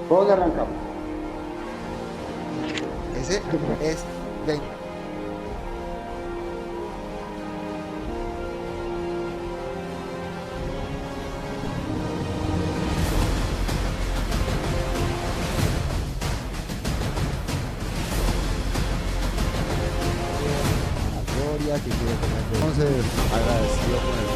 ¿Por dónde arrancamos? Ese es 20. La gloria que quiere tener. Entonces, agradecido con el Padre.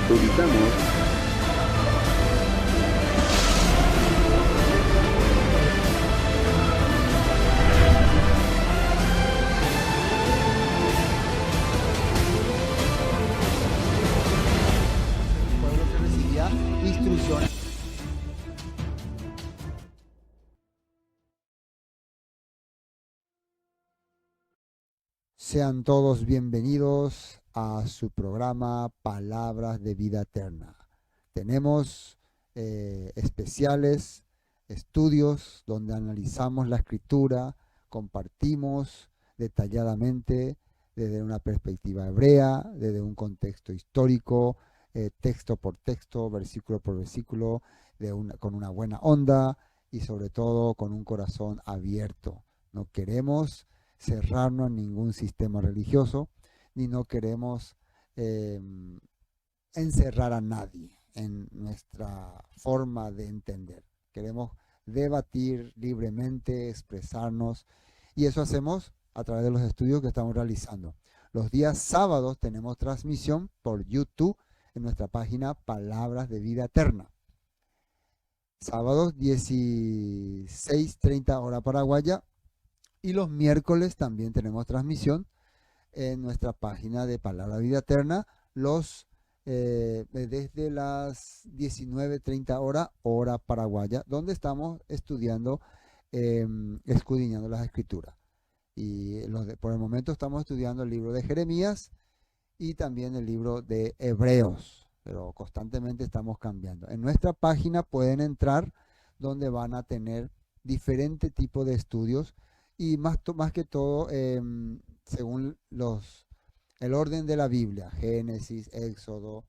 Ubicamos El pueblo que recibía instrucciones. Sean todos bienvenidos a su programa Palabras de Vida Eterna. Tenemos especiales estudios donde analizamos la escritura, compartimos detalladamente desde una perspectiva hebrea, desde un contexto histórico, texto por texto, versículo por versículo, con una buena onda y sobre todo con un corazón abierto. No queremos cerrarnos en ningún sistema religioso, ni no queremos eh, encerrar a nadie en nuestra forma de entender. Queremos debatir libremente, expresarnos, y eso hacemos a través de los estudios que estamos realizando. Los días sábados tenemos transmisión por YouTube en nuestra página Palabras de Vida Eterna. Sábados 16:30 hora paraguaya, y los miércoles también tenemos transmisión en nuestra página de Palabra Vida Eterna, desde las 19:30 hora paraguaya, donde estamos estudiando, escudriñando las escrituras. Y por el momento estamos estudiando el libro de Jeremías y también el libro de Hebreos, pero constantemente estamos cambiando. En nuestra página pueden entrar, donde van a tener diferente tipo de estudios y más que todo según el orden de la Biblia: Génesis, Éxodo,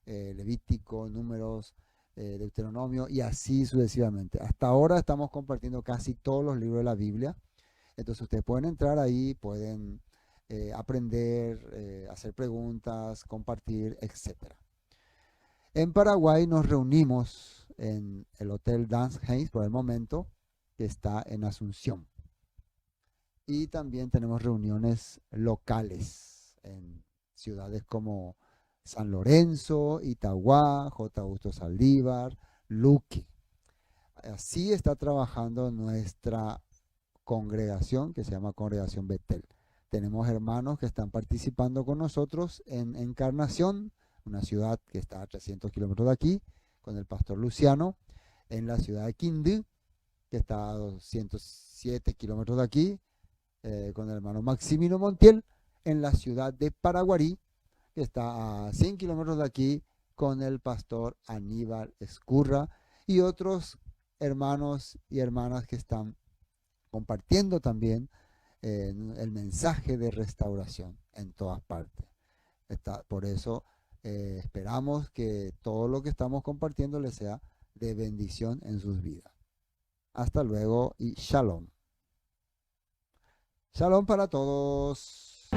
Levítico, Números, Deuteronomio y así sucesivamente. Hasta ahora estamos compartiendo casi todos los libros de la Biblia, entonces ustedes pueden entrar ahí, pueden aprender, hacer preguntas, compartir, etc. En Paraguay nos reunimos en el Hotel Dance Hayes por el momento, que está en Asunción. Y también tenemos reuniones locales en ciudades como San Lorenzo, Itagua, J. Augusto Saldívar, Luque. Así está trabajando nuestra congregación, que se llama Congregación Betel. Tenemos hermanos que están participando con nosotros en Encarnación, una ciudad que está a 300 kilómetros de aquí, con el pastor Luciano, en la ciudad de Quindú, que está a 207 kilómetros de aquí, con el hermano Maximino Montiel, en la ciudad de Paraguarí, que está a 100 kilómetros de aquí, con el pastor Aníbal Escurra y otros hermanos y hermanas que están compartiendo también el mensaje de restauración en todas partes. Por eso Esperamos que todo lo que estamos compartiendo les sea de bendición en sus vidas. Hasta luego y shalom. Shalom para todos.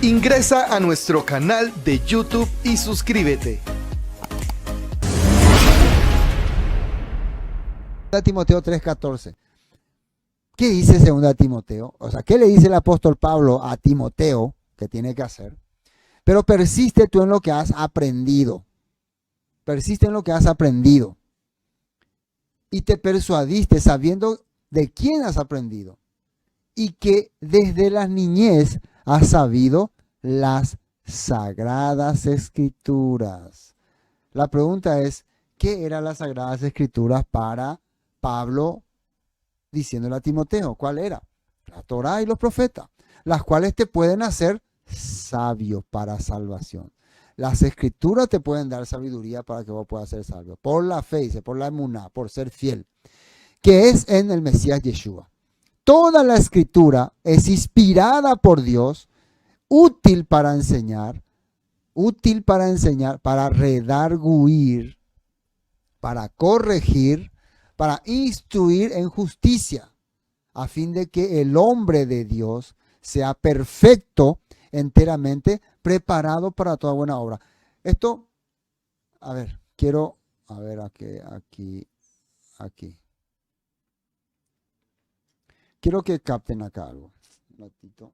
Ingresa a nuestro canal de YouTube y suscríbete. Timoteo 3:14. ¿Qué dice 2 Timoteo? O sea, ¿qué le dice el apóstol Pablo a Timoteo que tiene que hacer? Pero persiste tú en lo que has aprendido. Persiste en lo que has aprendido. Y te persuadiste sabiendo de quién has aprendido. Y que desde la niñez has sabido las sagradas escrituras. La pregunta es, ¿qué eran las sagradas escrituras para Pablo diciéndole a Timoteo? ¿Cuál era? La Torá y los profetas, las cuales te pueden hacer sabio para salvación. Las escrituras te pueden dar sabiduría para que vos puedas ser sabio. Por la fe, dice, por la emuná, por ser fiel, que es en el Mesías Yeshua. Toda la escritura es inspirada por Dios, útil para enseñar, para redarguir, para corregir, para instruir en justicia, a fin de que el hombre de Dios sea perfecto, enteramente preparado para toda buena obra. Esto, a ver, quiero, a ver, aquí. Quiero que capten acá algo. Un ratito.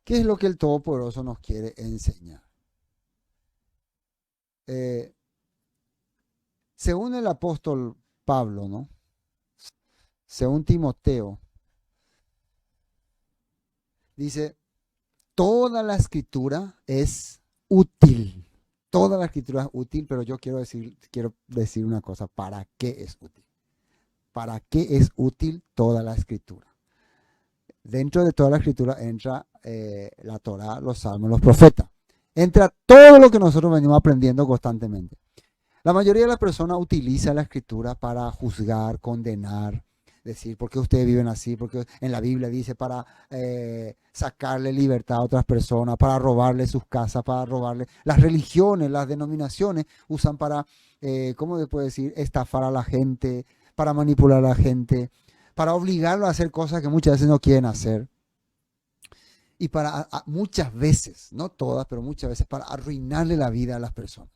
¿Qué es lo que el Todopoderoso nos quiere enseñar? Según el apóstol Pablo, ¿no? Según Timoteo, dice, toda la escritura es útil. Toda la escritura es útil, pero yo quiero decir una cosa. ¿Para qué es útil? ¿Para qué es útil toda la escritura? Dentro de toda la escritura entra la Torá, los salmos, los profetas. Entra todo lo que nosotros venimos aprendiendo constantemente. La mayoría de las personas utiliza la escritura para juzgar, condenar, decir por qué ustedes viven así, porque en la Biblia dice para sacarle libertad a otras personas, para robarle sus casas, para robarle. Las religiones, las denominaciones usan para, ¿cómo se puede decir? Estafar a la gente, para manipular a la gente, para obligarlo a hacer cosas que muchas veces no quieren hacer. Y para muchas veces, no todas, pero muchas veces, para arruinarle la vida a las personas.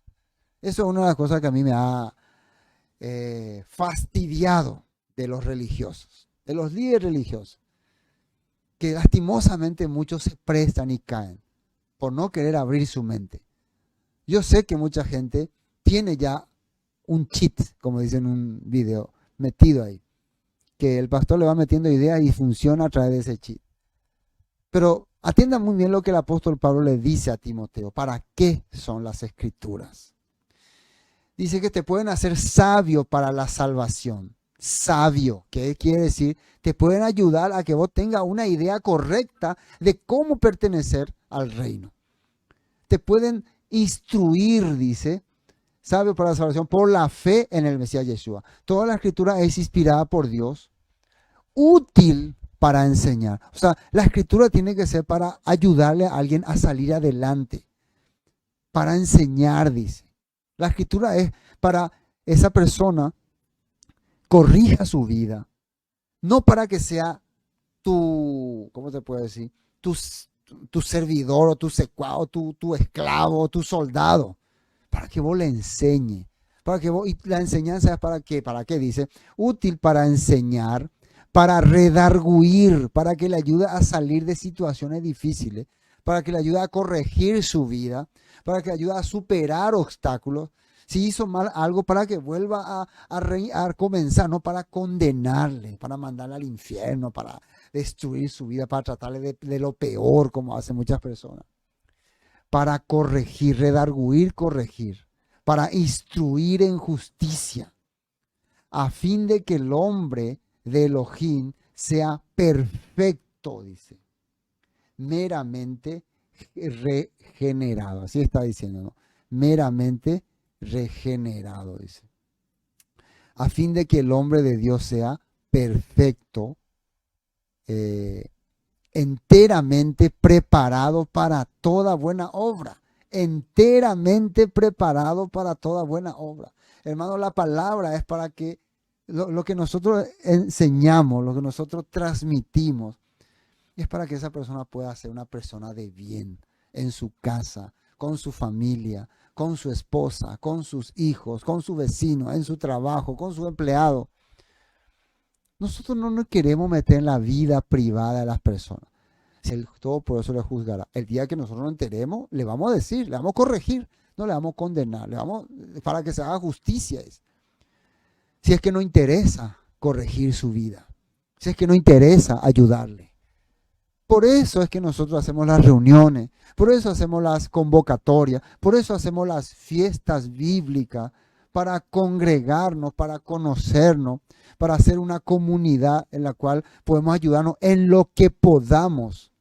Eso es una de las cosas que a mí me ha fastidiado de los religiosos, de los líderes religiosos, que lastimosamente muchos se prestan y caen por no querer abrir su mente. Yo sé que mucha gente tiene ya un cheat, como dicen en un video, metido ahí, que el pastor le va metiendo ideas y funciona a través de ese cheat. Pero atiendan muy bien lo que el apóstol Pablo le dice a Timoteo. ¿Para qué son las escrituras? Dice que te pueden hacer sabio para la salvación. Sabio, ¿qué quiere decir? Te pueden ayudar a que vos tengas una idea correcta de cómo pertenecer al reino. Te pueden instruir, dice, sabio para la salvación, por la fe en el Mesías Yeshua. Toda la escritura es inspirada por Dios, útil para enseñar. O sea, la escritura tiene que ser para ayudarle a alguien a salir adelante, para enseñar, dice. La escritura es para esa persona corrija su vida, no para que sea tu, ¿cómo se puede decir? Tu servidor o tu secuaz o tu esclavo o tu soldado, para que vos le enseñe, para que vos, y la enseñanza es para qué dice, útil para enseñar, para redarguir, para que le ayude a salir de situaciones difíciles, para que le ayude a corregir su vida, para que le ayude a superar obstáculos. Si hizo mal algo, para que vuelva a comenzar, no para condenarle, para mandarle al infierno, para destruir su vida, para tratarle de lo peor, como hacen muchas personas. Para corregir, redarguir, corregir, para instruir en justicia, a fin de que el hombre de Elohim sea perfecto, dice, meramente regenerado. Así está diciendo, ¿no? Meramente regenerado, dice. A fin de que el hombre de Dios sea perfecto, enteramente preparado para toda buena obra. Enteramente preparado para toda buena obra. Hermano, la palabra es para que lo que nosotros enseñamos, lo que nosotros transmitimos, es para que esa persona pueda ser una persona de bien en su casa, con su familia, con su esposa, con sus hijos, con su vecino, en su trabajo, con su empleado. Nosotros no nos queremos meter en la vida privada de las personas. Si el Todopoderoso le juzgará, el día que nosotros nos enteremos, le vamos a decir, le vamos a corregir, no le vamos a condenar, le vamos para que se haga justicia. Si es que no interesa corregir su vida, si es que no interesa ayudarle. Por eso es que nosotros hacemos las reuniones, por eso hacemos las convocatorias, por eso hacemos las fiestas bíblicas, para congregarnos, para conocernos, para hacer una comunidad en la cual podemos ayudarnos en lo que podamos.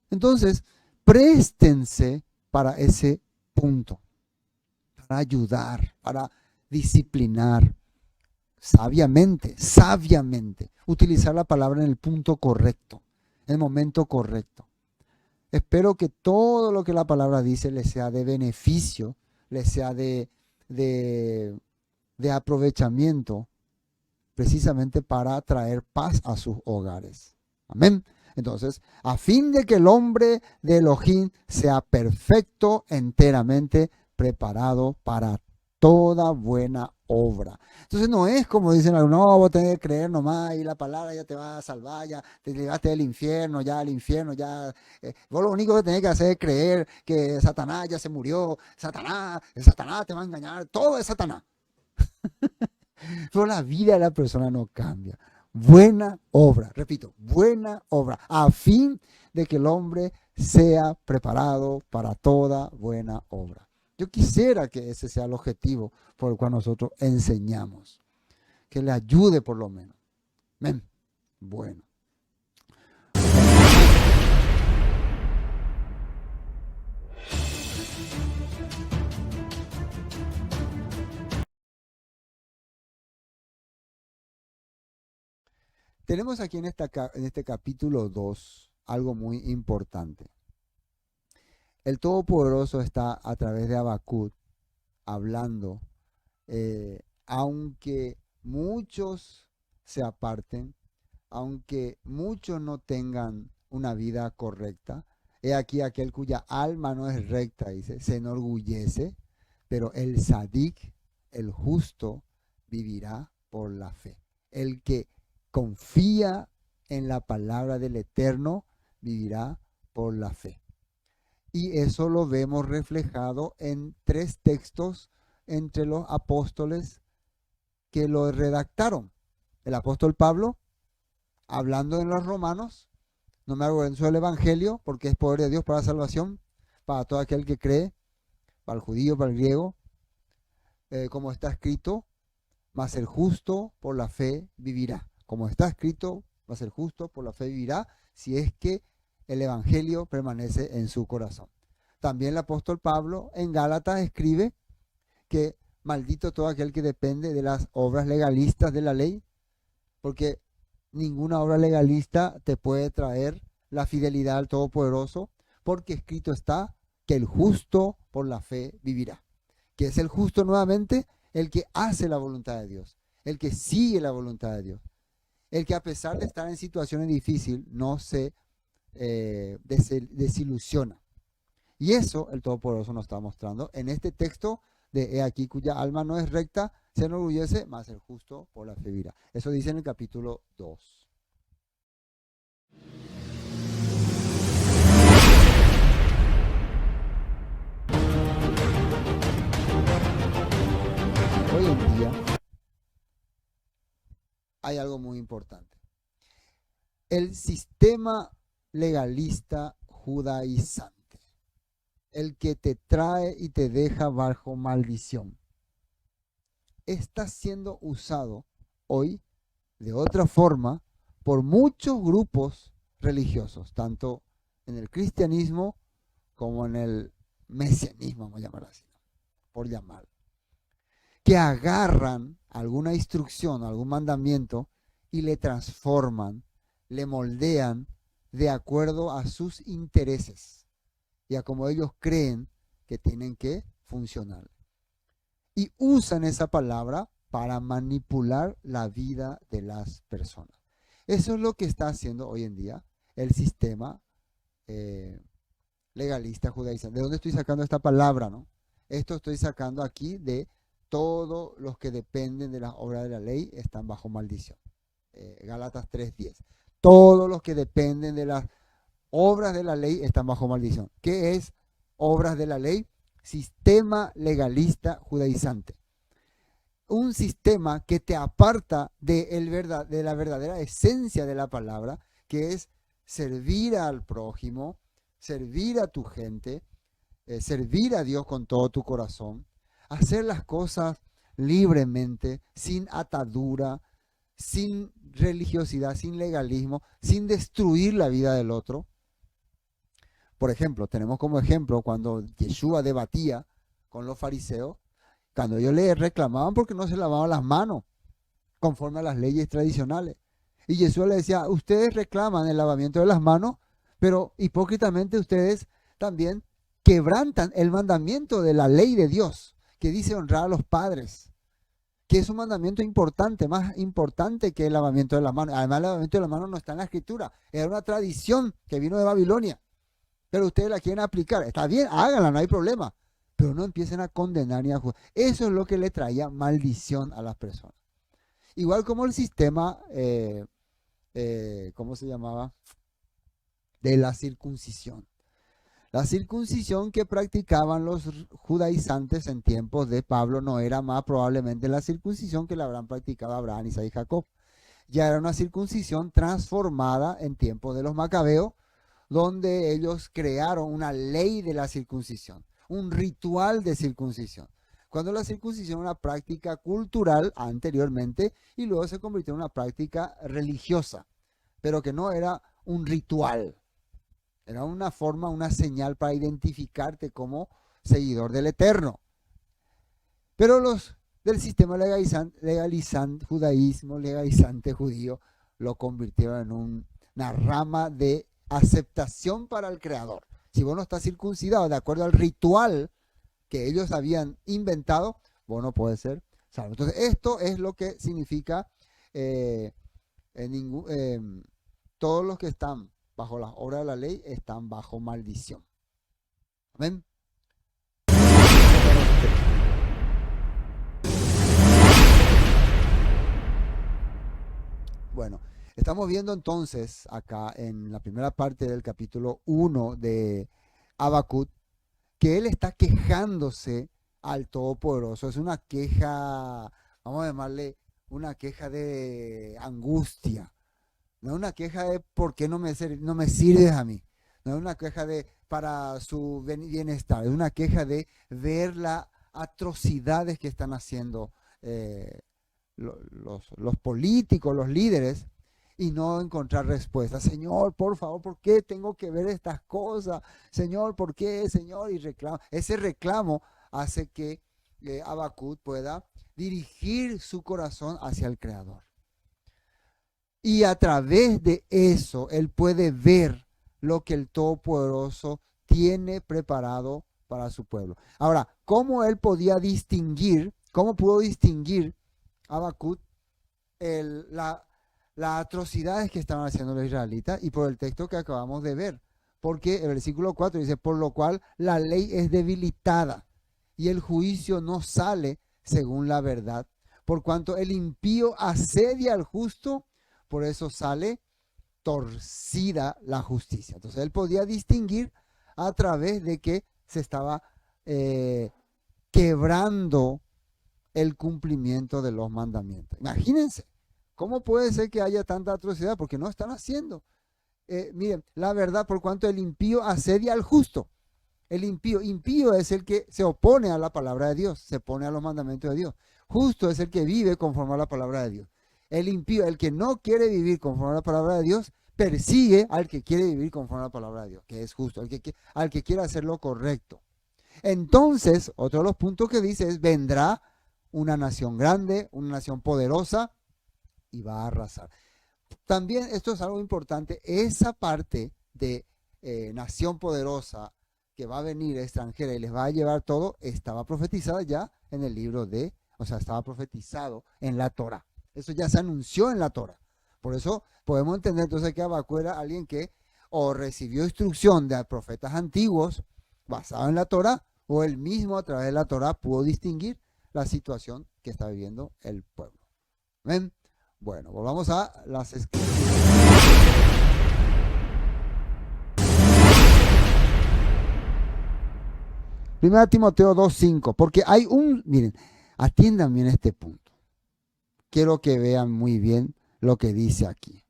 Entonces, préstense para ese punto, para ayudar, para disciplinar, sabiamente, utilizar la palabra en el punto correcto, en el momento correcto. Espero que todo lo que la palabra dice les sea de beneficio, les sea de aprovechamiento, precisamente para traer paz a sus hogares. Amén. Entonces, a fin de que el hombre de Elohim sea perfecto, enteramente preparado para toda buena obra. Entonces no es como dicen algunos, no, vos tenés que creer nomás y la palabra ya te va a salvar, ya te llegaste del infierno, ya al infierno, ya. Vos lo único que tenés que hacer es creer que Satanás ya se murió, Satanás te va a engañar, todo es Satanás. Pero la vida de la persona no cambia. Buena obra, repito, buena obra, a fin de que el hombre sea preparado para toda buena obra. Yo quisiera que ese sea el objetivo por el cual nosotros enseñamos. Que le ayude por lo menos. Amén. Bueno. Tenemos aquí en este capítulo 2 algo muy importante. El Todopoderoso está a través de Habacuc hablando, aunque muchos se aparten, aunque muchos no tengan una vida correcta, he aquí aquel cuya alma no es recta, dice, se enorgullece, pero el sadik, el justo, vivirá por la fe. El que confía en la palabra del Eterno, vivirá por la fe. Y eso lo vemos reflejado en 3 textos entre los apóstoles que lo redactaron. El apóstol Pablo, hablando en los Romanos, no me avergüenzo del Evangelio, porque es poder de Dios para la salvación, para todo aquel que cree, para el judío, para el griego, como está escrito, mas el justo por la fe vivirá. Como está escrito, mas el justo por la fe vivirá, si es que el Evangelio permanece en su corazón. También el apóstol Pablo en Gálatas escribe que maldito todo aquel que depende de las obras legalistas de la ley, porque ninguna obra legalista te puede traer la fidelidad al Todopoderoso, porque escrito está que el justo por la fe vivirá. ¿Qué es el justo nuevamente? El que hace la voluntad de Dios, el que sigue la voluntad de Dios, el que a pesar de estar en situaciones difíciles no se desilusiona. Y eso el Todopoderoso nos está mostrando en este texto de he aquí cuya alma no es recta, se enorgullece, mas el justo por la fe vivirá. Eso dice en el capítulo 2. hay algo muy importante. El sistema legalista judaizante, el que te trae y te deja bajo maldición, está siendo usado hoy de otra forma por muchos grupos religiosos, tanto en el cristianismo como en el mesianismo, vamos a llamarlo así, por llamar, que agarran alguna instrucción, algún mandamiento y le transforman, le moldean de acuerdo a sus intereses y a como ellos creen que tienen que funcionar. Y usan esa palabra para manipular la vida de las personas. Eso es lo que está haciendo hoy en día el sistema legalista judaísta. ¿De dónde estoy sacando esta palabra, no? Esto estoy sacando aquí de todos los que dependen de las obras de la ley están bajo maldición. Gálatas 3:10. Todos los que dependen de las obras de la ley están bajo maldición. ¿Qué es obras de la ley? Sistema legalista judaizante. Un sistema que te aparta de la verdadera esencia de la palabra, que es servir al prójimo, servir a tu gente, servir a Dios con todo tu corazón, hacer las cosas libremente, sin atadura, sin religiosidad, sin legalismo, sin destruir la vida del otro. Por ejemplo, tenemos como ejemplo cuando Yeshua debatía con los fariseos, cuando ellos le reclamaban porque no se lavaban las manos conforme a las leyes tradicionales. Y Yeshua le decía, ustedes reclaman el lavamiento de las manos, pero hipócritamente ustedes también quebrantan el mandamiento de la ley de Dios, que dice honrar a los padres, que es un mandamiento importante, más importante que el lavamiento de las manos. Además, el lavamiento de las manos no está en la Escritura, era una tradición que vino de Babilonia, pero ustedes la quieren aplicar. Está bien, háganla, no hay problema, pero no empiecen a condenar ni a juzgar. Eso es lo que le traía maldición a las personas. Igual como el sistema, ¿cómo se llamaba? De la circuncisión. La circuncisión que practicaban los judaizantes en tiempos de Pablo no era más probablemente la circuncisión que la habrán practicado Abraham, Isaac y Jacob. Ya era una circuncisión transformada en tiempos de los macabeos, donde ellos crearon una ley de la circuncisión, un ritual de circuncisión. Cuando la circuncisión era una práctica cultural anteriormente y luego se convirtió en una práctica religiosa, pero que no era un ritual. Era una forma, una señal para identificarte como seguidor del Eterno. Pero los del sistema judaísmo legalizante judío lo convirtieron en una rama de aceptación para el Creador. Si vos no estás circuncidado de acuerdo al ritual que ellos habían inventado, vos no puedes ser salvo. Entonces, esto es lo que significa todos los que están bajo las obras de la ley están bajo maldición. Amén. Bueno, estamos viendo entonces acá en la primera parte del capítulo 1 de Habacuc que él está quejándose al Todopoderoso. Es una queja, vamos a llamarle una queja de angustia. No es una queja de por qué no me sirves a mí. No es una queja de para su bienestar. Es una queja de ver las atrocidades que están haciendo los políticos, los líderes, y no encontrar respuesta. Señor, por favor, ¿por qué tengo que ver estas cosas? Señor, ¿por qué, Señor? Y reclamo. Ese reclamo hace que Habacuc pueda dirigir su corazón hacia el Creador. Y a través de eso, él puede ver lo que el Todopoderoso tiene preparado para su pueblo. Ahora, ¿cómo él podía distinguir, cómo pudo distinguir Habacuc las atrocidades que estaban haciendo los israelitas? Y por el texto que acabamos de ver. Porque el versículo 4 dice, por lo cual la ley es debilitada y el juicio no sale según la verdad. Por cuanto el impío asedia al justo, por eso sale torcida la justicia. Entonces él podía distinguir a través de que se estaba quebrando el cumplimiento de los mandamientos. Imagínense ¿Cómo puede ser que haya tanta atrocidad? Porque no están haciendo. Miren, la verdad, por cuanto el impío asedia al justo. El impío es el que se opone a la palabra de Dios, se opone a los mandamientos de Dios. Justo es el que vive conforme a la palabra de Dios. El impío, el que no quiere vivir conforme a la palabra de Dios, persigue al que quiere vivir conforme a la palabra de Dios, que es justo, al que quiere hacer lo correcto. Entonces, otro de los puntos que dice es, vendrá una nación grande, una nación poderosa, y va a arrasar. También esto es algo importante, esa parte de nación poderosa que va a venir extranjera y les va a llevar todo, estaba profetizada ya en el libro estaba profetizado en la Torá. Eso ya se anunció en la Torá. Por eso podemos entender entonces que Habacuc era alguien que o recibió instrucción de profetas antiguos basado en la Torá, o él mismo a través de la Torá pudo distinguir la situación que está viviendo el pueblo. ¿Ven? Bueno, volvamos a las escrituras. Primera Timoteo 2:5, porque miren, atiendan bien este punto. Quiero que vean muy bien lo que dice aquí.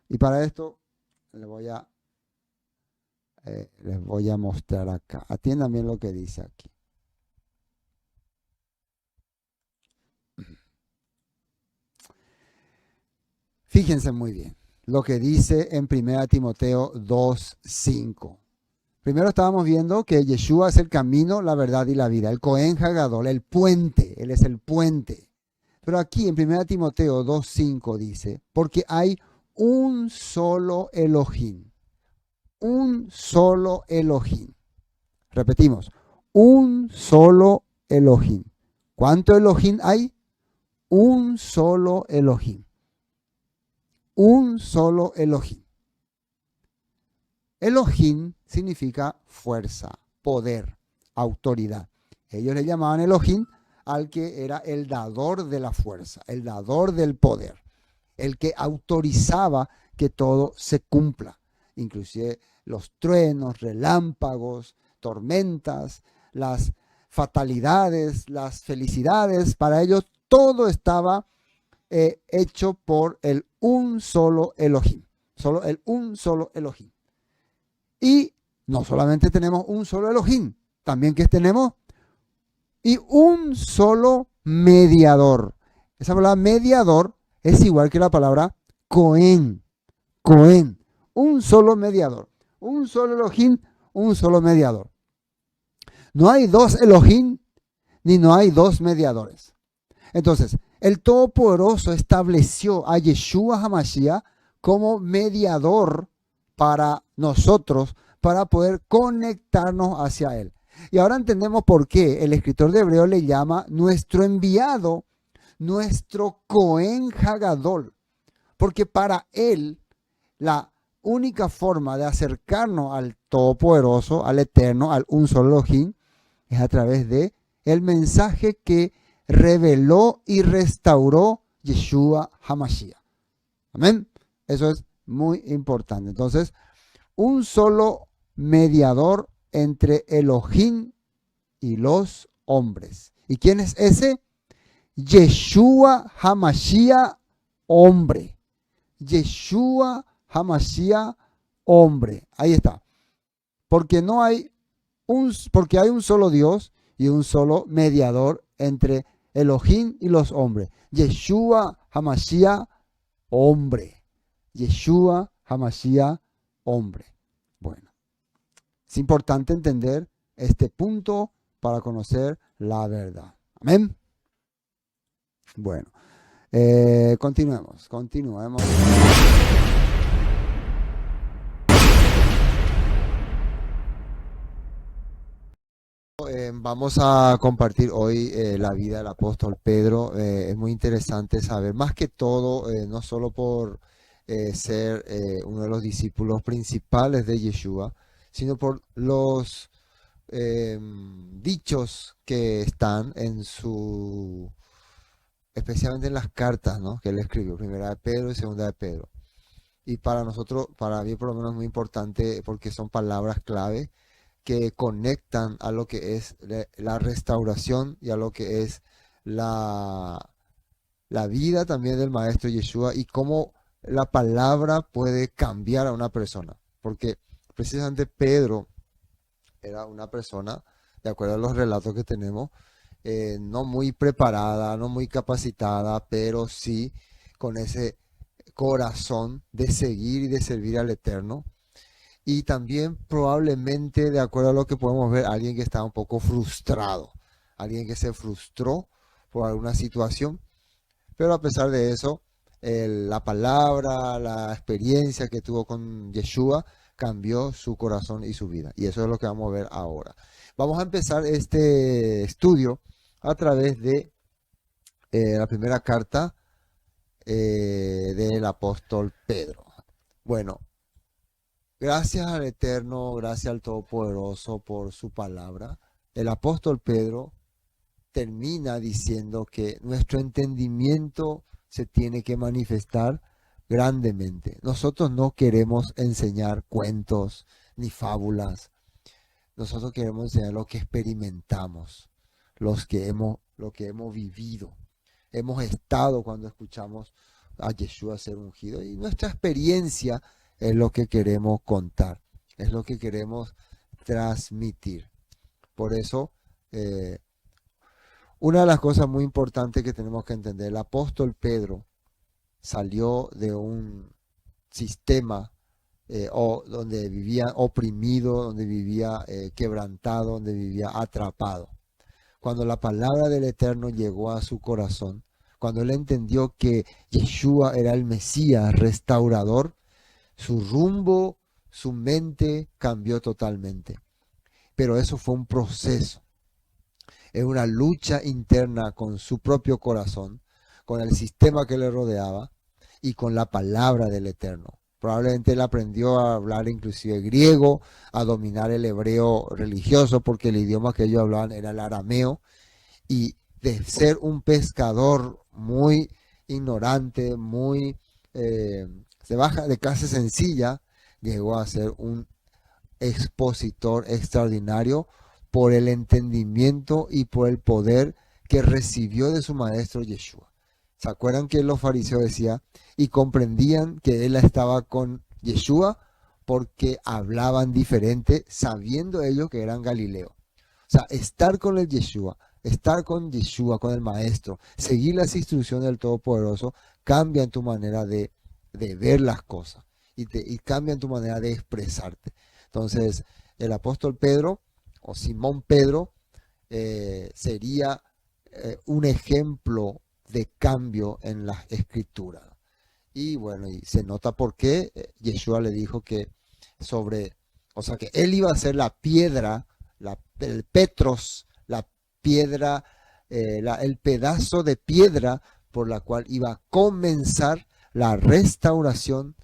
Y para esto les voy a mostrar acá. Atiendan bien lo que dice aquí. Fíjense muy bien lo que dice en 1 Timoteo 2:5. Primero estábamos viendo que Yeshua es el camino, la verdad y la vida. El Cohen Hagadol, el puente. Él es el puente. Pero aquí en 1 Timoteo 2:5 dice, porque hay un solo Elohim. Un solo Elohim. Repetimos, un solo Elohim. ¿Cuánto Elohim hay? Un solo Elohim. Un solo Elohim. Elohim significa fuerza, poder, autoridad. Ellos le llamaban Elohim al que era el dador de la fuerza, el dador del poder, el que autorizaba que todo se cumpla, inclusive los truenos, relámpagos, tormentas, las fatalidades, las felicidades. Para ellos todo estaba hecho por el un solo Elohim, solo el un solo Elohim. Y no solamente tenemos un solo Elohim, también que tenemos y un solo mediador. Esa palabra mediador es igual que la palabra Cohen. Cohen, un solo mediador, un solo Elohim, un solo mediador. No hay dos Elohim ni no hay dos mediadores. Entonces, el Todopoderoso estableció a Yeshua HaMashiach como mediador para nosotros, para poder conectarnos hacia Él. Y ahora entendemos por qué el escritor de Hebreo le llama nuestro enviado, nuestro Cohen Hagadol. Porque para Él, la única forma de acercarnos al Todopoderoso, al Eterno, al un solo Elohim, es a través de el mensaje que reveló y restauró Yeshua HaMashiach. Amén. Eso es muy importante. Entonces, un solo mediador entre Elohim y los hombres. ¿Y quién es ese? Yeshua HaMashiach, hombre. Yeshua HaMashiach, hombre. Ahí está. Porque hay un solo Dios y un solo mediador entre Elohim y los hombres. Yeshua HaMashiach, hombre. Yeshua HaMashiach, hombre. Bueno, es importante entender este punto para conocer la verdad. Amén. Bueno, continuemos. Vamos a compartir hoy la vida del apóstol Pedro. Es muy interesante saber, más que todo, no solo por ser uno de los discípulos principales de Yeshua, sino por los dichos que están especialmente en las cartas, ¿no?, que él escribió, primera de Pedro y segunda de Pedro. Y para nosotros, para mí por lo menos es muy importante porque son palabras clave que conectan a lo que es la restauración y a lo que es la la vida también del Maestro Yeshua y cómo la palabra puede cambiar a una persona. Porque precisamente Pedro era una persona, de acuerdo a los relatos que tenemos, no muy preparada, no muy capacitada, pero sí con ese corazón de seguir y de servir al Eterno. Y también probablemente, de acuerdo a lo que podemos ver, alguien que está un poco frustrado, alguien que se frustró por alguna situación, pero a pesar de eso, la palabra, la experiencia que tuvo con Yeshua cambió su corazón y su vida. Y eso es lo que vamos a ver ahora. Vamos a empezar este estudio a través de la primera carta del apóstol Pedro. Bueno, gracias al Eterno, gracias al Todopoderoso por su palabra. El apóstol Pedro termina diciendo que nuestro entendimiento se tiene que manifestar grandemente. Nosotros no queremos enseñar cuentos ni fábulas. Nosotros queremos enseñar lo que experimentamos, lo que hemos vivido. Hemos estado cuando escuchamos a Yeshua ser ungido y nuestra experiencia es lo que queremos contar, es lo que queremos transmitir. Por eso, una de las cosas muy importantes que tenemos que entender, el apóstol Pedro salió de un sistema donde vivía oprimido, donde vivía quebrantado, donde vivía atrapado. Cuando la palabra del Eterno llegó a su corazón, cuando él entendió que Yeshua era el Mesías restaurador, su rumbo, su mente cambió totalmente. Pero eso fue un proceso. Es una lucha interna con su propio corazón, con el sistema que le rodeaba y con la palabra del Eterno. Probablemente él aprendió a hablar inclusive griego, a dominar el hebreo religioso, porque el idioma que ellos hablaban era el arameo, y de ser un pescador muy ignorante, muy de clase sencilla, llegó a ser un expositor extraordinario por el entendimiento y por el poder que recibió de su maestro Yeshua. ¿Se acuerdan que los fariseos decían y comprendían que él estaba con Yeshua porque hablaban diferente, sabiendo ellos que eran Galileo? O sea, estar con el Yeshua, estar con Yeshua, con el maestro, seguir las instrucciones del Todopoderoso, cambia en tu manera de ver las cosas y cambia en tu manera de expresarte. Entonces, el apóstol Pedro o Simón Pedro sería un ejemplo de cambio en las escrituras. Y bueno, y se nota por qué Yeshua le dijo que o sea, que él iba a ser la piedra, el Petros, la piedra, el pedazo de piedra por la cual iba a comenzar la restauración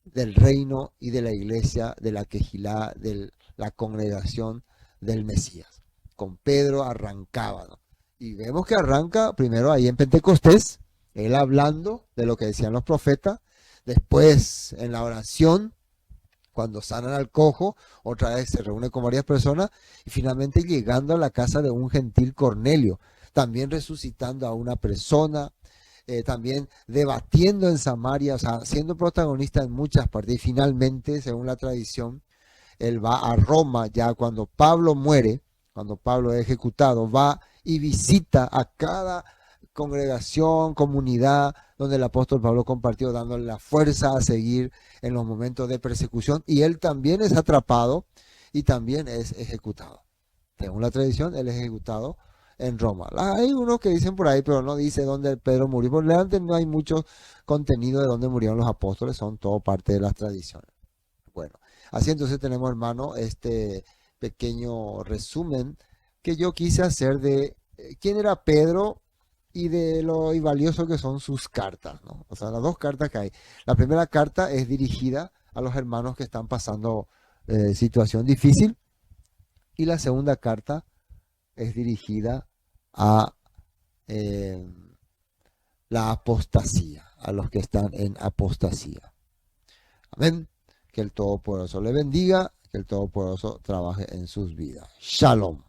del reino y de la iglesia, de la Quejilá, de la congregación del Mesías. Con Pedro arrancaba, ¿no? Y vemos que arranca primero ahí en Pentecostés, él hablando de lo que decían los profetas, después en la oración, cuando sanan al cojo, otra vez se reúne con varias personas y finalmente llegando a la casa de un gentil Cornelio, también resucitando a una persona, también debatiendo en Samaria, o sea, siendo protagonista en muchas partes. Y finalmente, según la tradición, él va a Roma ya cuando Pablo muere, cuando Pablo es ejecutado, va y visita a cada congregación, comunidad donde el apóstol Pablo compartió, dándole la fuerza a seguir en los momentos de persecución. Y él también es atrapado y también es ejecutado. Según la tradición, él es ejecutado en Roma. Hay unos que dicen por ahí, pero no dice dónde Pedro murió. Por delante no hay mucho contenido de dónde murieron los apóstoles, son todo parte de las tradiciones. Bueno, así entonces tenemos, hermano, este pequeño resumen que yo quise hacer de quién era Pedro y de lo valioso que son sus cartas, ¿no? O sea, las dos cartas que hay. La primera carta es dirigida a los hermanos que están pasando situación difícil y la segunda carta es dirigida a la apostasía, a los que están en apostasía. Amén. Que el Todopoderoso le bendiga, que el Todopoderoso trabaje en sus vidas. Shalom.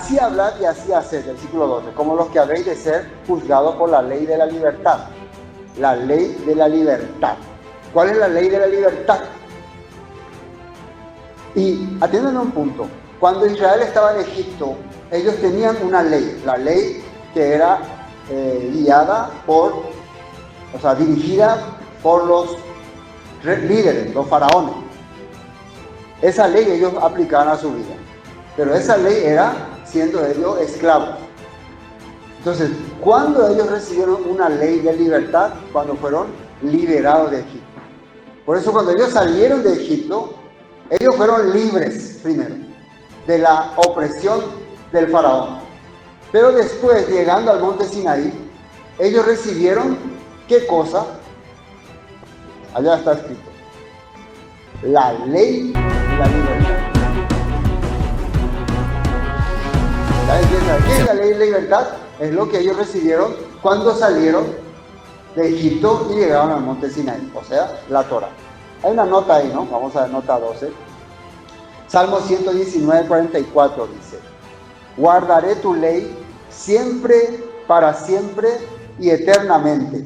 así hablad y así haced, versículo 12, como los que habéis de ser juzgados por la ley de la libertad. La ley de la libertad. ¿Cuál es la ley de la libertad? Y atiendan un punto. Cuando Israel estaba en Egipto, ellos tenían una ley, la ley que era guiada por, o sea, dirigida por los líderes, los faraones. Esa ley ellos aplicaban a su vida, pero esa ley era siendo ellos esclavos. Entonces, ¿cuándo ellos recibieron una ley de libertad? Cuando fueron liberados de Egipto. Por eso cuando ellos salieron de Egipto, ellos fueron libres primero de la opresión del faraón. Pero después, llegando al monte Sinaí, ellos recibieron, ¿qué cosa? Allá está escrito. La ley de la libertad. ¿Qué es la ley de la libertad? Es lo que ellos recibieron cuando salieron de Egipto y llegaron al monte Sinaí, o sea, la Torah. Hay una nota ahí, ¿no? Vamos a ver, nota 12. Salmo 119, 44 dice: guardaré tu ley siempre, para siempre y eternamente.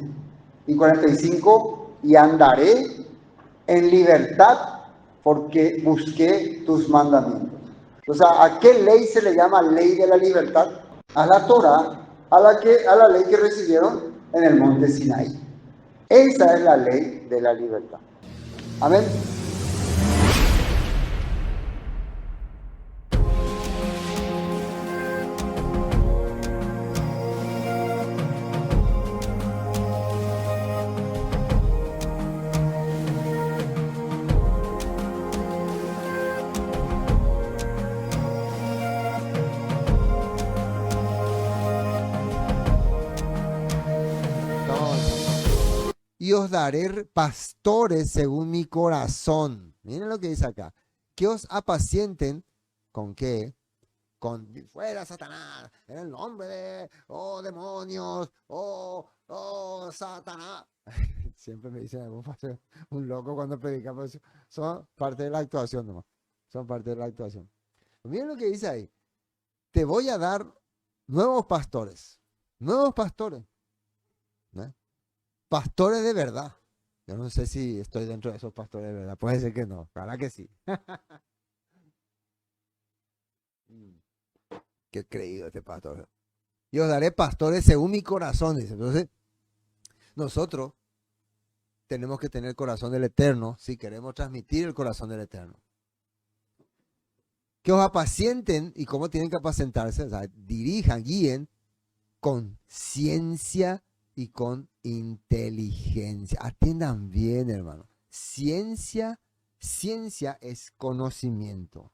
Y 45, y andaré en libertad porque busqué tus mandamientos. O sea, ¿a qué ley se le llama ley de la libertad? A la Torah, a la ley que recibieron en el monte Sinaí. Esa es la ley de la libertad. Amén. Y os daré pastores según mi corazón. Miren lo que dice acá. Que os apacienten, ¿con qué? Con fuera Satanás, en el nombre de, demonios, Satanás. Siempre me dicen, vos vas a ser un loco cuando predicamos. Son parte de la actuación nomás. Son parte de la actuación. Miren lo que dice ahí. Te voy a dar nuevos pastores. Nuevos pastores. ¿No? Pastores de verdad. Yo no sé si estoy dentro de esos pastores de verdad. Puede ser que no. Ojalá que sí. Qué creído este pastor. Y os daré pastores según mi corazón. Dice. Entonces, nosotros tenemos que tener el corazón del Eterno si queremos transmitir el corazón del Eterno. Que os apacienten. ¿Y cómo tienen que apacentarse? O sea, dirijan, guíen con ciencia y con inteligencia. Atiendan bien, hermano. Ciencia es conocimiento.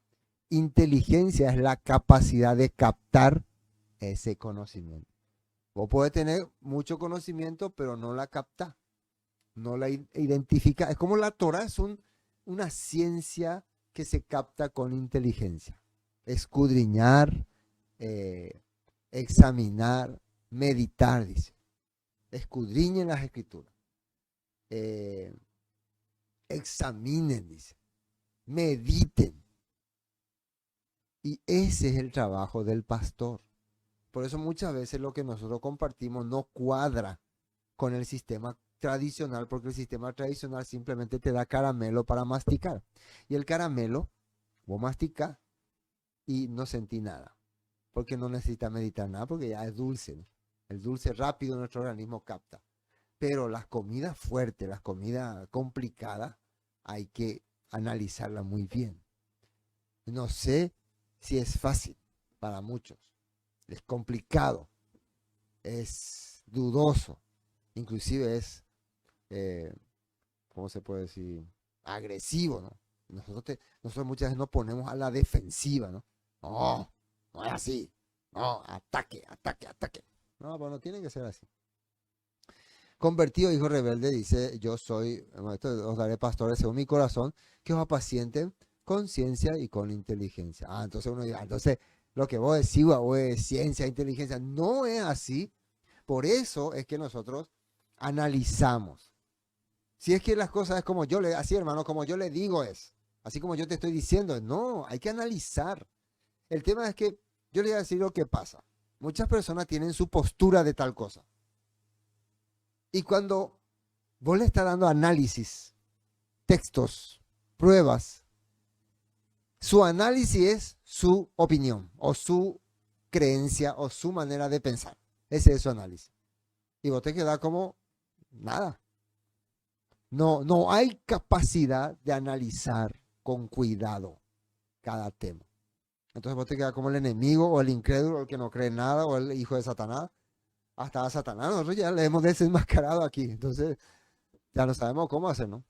Inteligencia es la capacidad de captar ese conocimiento. Vos podés tener mucho conocimiento, pero no la capta, no la identifica. Es como la Torah, es una ciencia que se capta con inteligencia. Escudriñar, examinar, meditar, dice. Escudriñen las escrituras. Examinen, dice. Mediten. Y ese es el trabajo del pastor. Por eso muchas veces lo que nosotros compartimos no cuadra con el sistema tradicional, porque el sistema tradicional simplemente te da caramelo para masticar. Y el caramelo, vos masticás y no sentís nada. Porque no necesitas meditar nada, porque ya es dulce, ¿no? El dulce rápido nuestro organismo capta. Pero las comidas fuertes, las comidas complicadas, hay que analizarlas muy bien. No sé si es fácil para muchos. Es complicado. Es dudoso. Inclusive es, ¿cómo se puede decir? Agresivo, ¿no? Nosotros muchas veces nos ponemos a la defensiva, ¿no? No, no es así. No, ataque. No, pues no tiene que ser así. Convertido hijo rebelde dice, yo soy, os daré pastores según mi corazón, que os apacienten con ciencia y con inteligencia. Entonces uno dirá, entonces lo que vos decís, es ciencia, inteligencia. No es así. Por eso es que nosotros analizamos. Si es que las cosas es como yo le, así hermano, como yo le digo es, así como yo te estoy diciendo, no, hay que analizar. El tema es que Yo le voy a decir lo que pasa. Muchas personas tienen su postura de tal cosa. Y cuando vos le estás dando análisis, textos, pruebas, su análisis es su opinión o su creencia o su manera de pensar. Ese es su análisis. Y vos te quedás como nada. No hay capacidad de analizar con cuidado cada tema. Entonces vos te quedas como el enemigo o el incrédulo, el que no cree nada, o el hijo de Satanás. Hasta a Satanás nosotros ya le hemos desenmascarado aquí. Entonces ya no sabemos cómo hacer, ¿no?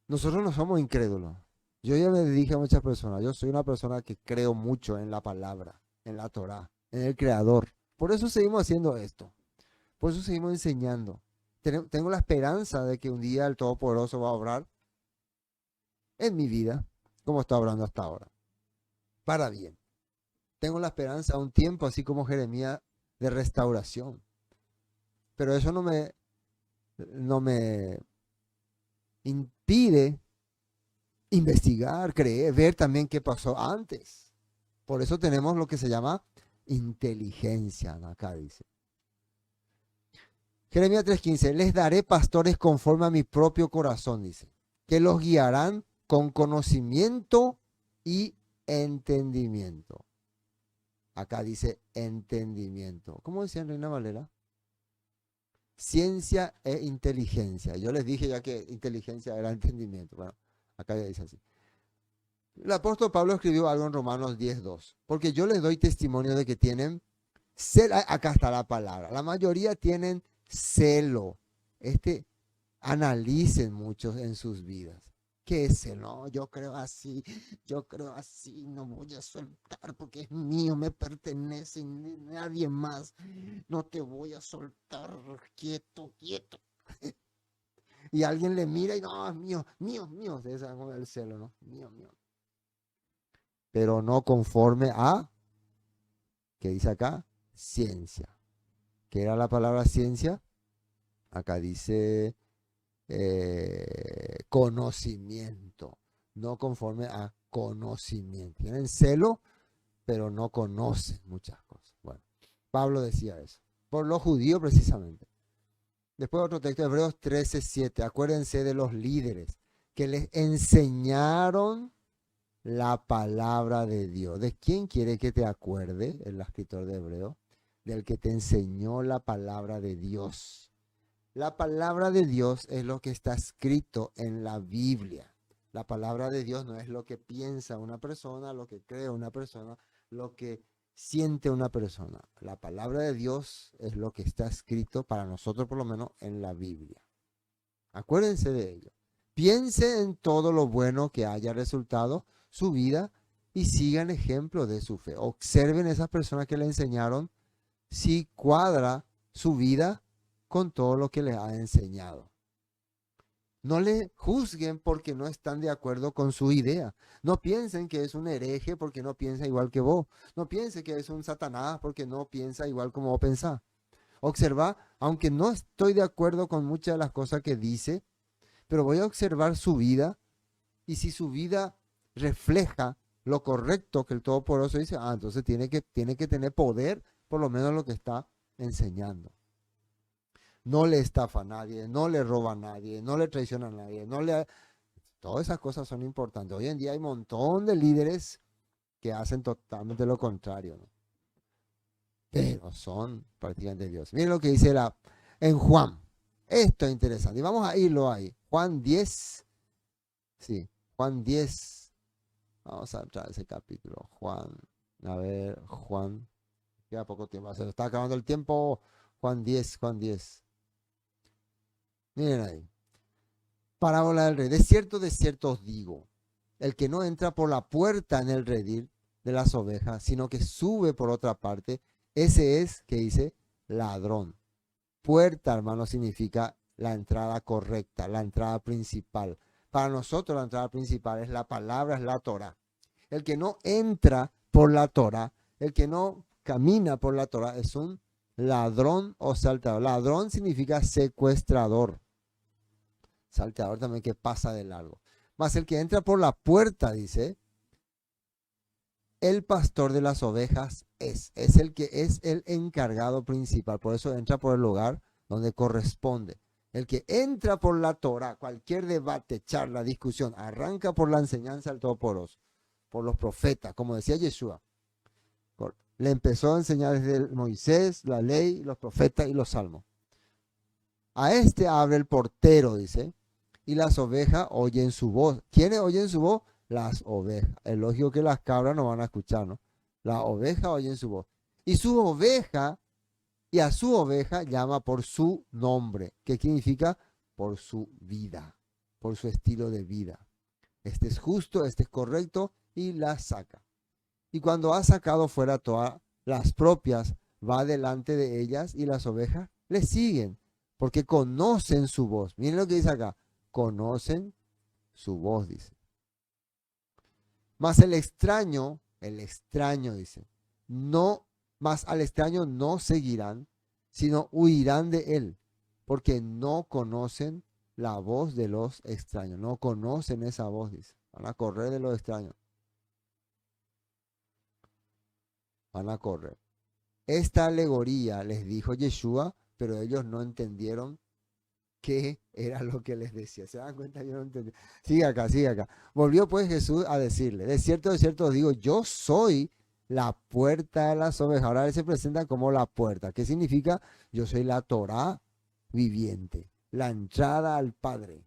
Nosotros no somos incrédulos. Yo ya le dije a muchas personas, yo soy una persona que creo mucho en la palabra, en la Torá, en el Creador. Por eso seguimos haciendo esto. Por eso seguimos enseñando. Tengo la esperanza de que un día el Todopoderoso va a obrar en mi vida, como está obrando hasta ahora. Para bien. Tengo la esperanza a un tiempo, así como Jeremías, de restauración. Pero eso no me impide investigar, creer, ver también qué pasó antes. Por eso tenemos lo que se llama inteligencia, acá dice. Jeremías 3:15, les daré pastores conforme a mi propio corazón, dice, que los guiarán con conocimiento y entendimiento. Acá dice entendimiento. ¿Cómo decía en Reina Valera? Ciencia e inteligencia. Yo les dije ya que inteligencia era entendimiento. Bueno, acá ya dice así. El apóstol Pablo escribió algo en Romanos 10:2. Porque yo les doy testimonio de que tienen celo. Acá está la palabra. La mayoría tienen celo. Analicen mucho en sus vidas. ¿Qué es celo? No, yo creo así, no voy a soltar porque es mío, me pertenece, nadie más. No te voy a soltar, quieto. Y alguien le mira y no, es mío. Ese es el celo, ¿no? Mío. Pero no conforme a, ¿qué dice acá? Ciencia. ¿Qué era la palabra ciencia? Acá dice conocimiento. No conforme a conocimiento. Tienen celo, pero no conocen muchas cosas. Bueno, Pablo decía eso. Por los judíos precisamente. Después otro texto, Hebreos 13:7. Acuérdense de los líderes que les enseñaron la palabra de Dios. ¿De quién quiere que te acuerde el escritor de Hebreos? Del que te enseñó la palabra de Dios. La palabra de Dios es lo que está escrito en la Biblia. La palabra de Dios no es lo que piensa una persona, lo que cree una persona, lo que siente una persona. La palabra de Dios es lo que está escrito para nosotros, por lo menos, en la Biblia. Acuérdense de ello. Piense en todo lo bueno que haya resultado su vida y sigan ejemplo de su fe. Observen esas personas que le enseñaron si cuadra su vida con todo lo que les ha enseñado. No le juzguen porque no están de acuerdo con su idea. No piensen que es un hereje porque no piensa igual que vos. No piensen que es un Satanás porque no piensa igual como vos pensás. Observa, aunque no estoy de acuerdo con muchas de las cosas que dice, pero voy a observar su vida y si su vida refleja lo correcto que el Todopoderoso dice, entonces tiene que tener poder, por lo menos lo que está enseñando. No le estafa a nadie, no le roba a nadie, no le traiciona a nadie, todas esas cosas son importantes. Hoy en día hay un montón de líderes que hacen totalmente lo contrario, ¿no? Pero son prácticamente Dios. Miren lo que dice en Juan. Esto es interesante. Y vamos a irlo ahí. Juan 10. Sí, Juan 10. Vamos a entrar a ese capítulo. Juan. Queda poco tiempo. Se está acabando el tiempo. Juan 10. Miren ahí. Parábola del rey. De cierto os digo, el que no entra por la puerta en el redil de las ovejas, sino que sube por otra parte, ese es, que dice, ladrón. Puerta, hermano, significa la entrada correcta, la entrada principal. Para nosotros la entrada principal es la palabra, es la Torah. El que no entra por la Torah, el que no camina por la Torah, es un ladrón o salteador. Ladrón significa secuestrador. Salteador también, que pasa de largo. Mas el que entra por la puerta, dice, ese es el que el pastor de las ovejas es el que es el encargado principal. Por eso entra por el lugar donde corresponde. El que entra por la Torah, cualquier debate, charla, discusión, arranca por la enseñanza del Todopoderoso, por los profetas, como decía Yeshua. Le empezó a enseñar desde Moisés, la ley, los profetas y los salmos. A este abre el portero, dice, y las ovejas oyen su voz. ¿Quiénes oyen su voz? Las ovejas. Es lógico que las cabras no van a escuchar, ¿no? Las ovejas oyen su voz. Y su oveja, y a su oveja llama por su nombre. ¿Qué significa? Por su vida, por su estilo de vida. Este es justo, este es correcto, y la saca. Y cuando ha sacado fuera todas las propias, va delante de ellas y las ovejas le siguen, porque conocen su voz. Miren lo que dice acá, conocen su voz, dice. Mas el extraño dice, no, mas al extraño no seguirán, sino huirán de él, porque no conocen la voz de los extraños, no conocen esa voz, dice. Van a correr de los extraños. Van a correr. Esta alegoría les dijo Yeshua, pero ellos no entendieron qué era lo que les decía. ¿Se dan cuenta? Yo no entendí. Sigue acá, sigue acá. Volvió pues Jesús a decirle, de cierto os digo, yo soy la puerta de las ovejas. Ahora él se presenta como la puerta. ¿Qué significa? Yo soy la Torá viviente, la entrada al Padre.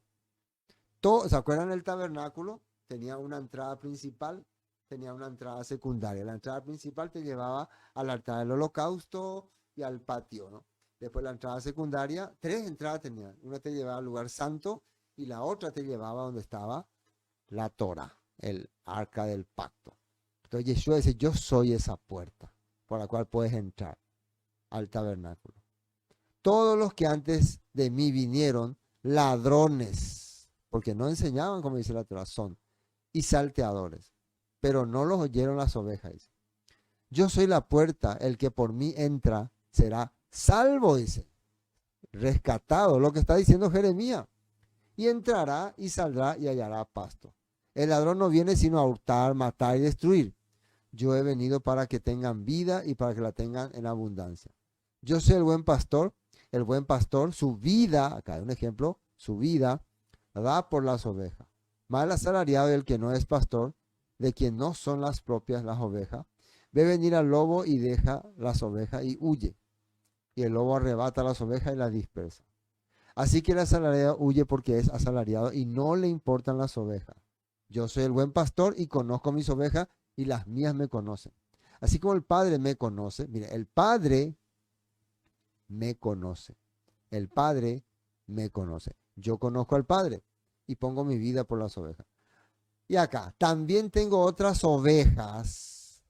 ¿Se acuerdan del tabernáculo? Tenía una entrada principal, tenía una entrada secundaria. La entrada principal te llevaba al altar del holocausto y al patio, ¿no? Después la entrada secundaria, 3 entradas tenían. Una te llevaba al lugar santo y la otra te llevaba donde estaba la Torah, el arca del pacto. Entonces Yeshua dice, yo soy esa puerta por la cual puedes entrar al tabernáculo. Todos los que antes de mí vinieron, ladrones, porque no enseñaban como dice la Torah, son, y salteadores, pero no los oyeron las ovejas. Dice. Yo soy la puerta, el que por mí entra será salvo, dice, rescatado, lo que está diciendo Jeremías, y entrará y saldrá y hallará pasto. El ladrón no viene sino a hurtar, matar y destruir. Yo he venido para que tengan vida y para que la tengan en abundancia. Yo soy el buen pastor, su vida, acá hay un ejemplo, su vida da por las ovejas. Mal asalariado el que no es pastor, de quien no son las propias las ovejas, ve venir al lobo y deja las ovejas y huye. Y el lobo arrebata las ovejas y las dispersa. Así que el asalariado huye porque es asalariado y no le importan las ovejas. Yo soy el buen pastor y conozco mis ovejas y las mías me conocen. Así como el Padre me conoce, mire, el Padre me conoce. El Padre me conoce. Yo conozco al Padre y pongo mi vida por las ovejas. Y acá, también tengo otras ovejas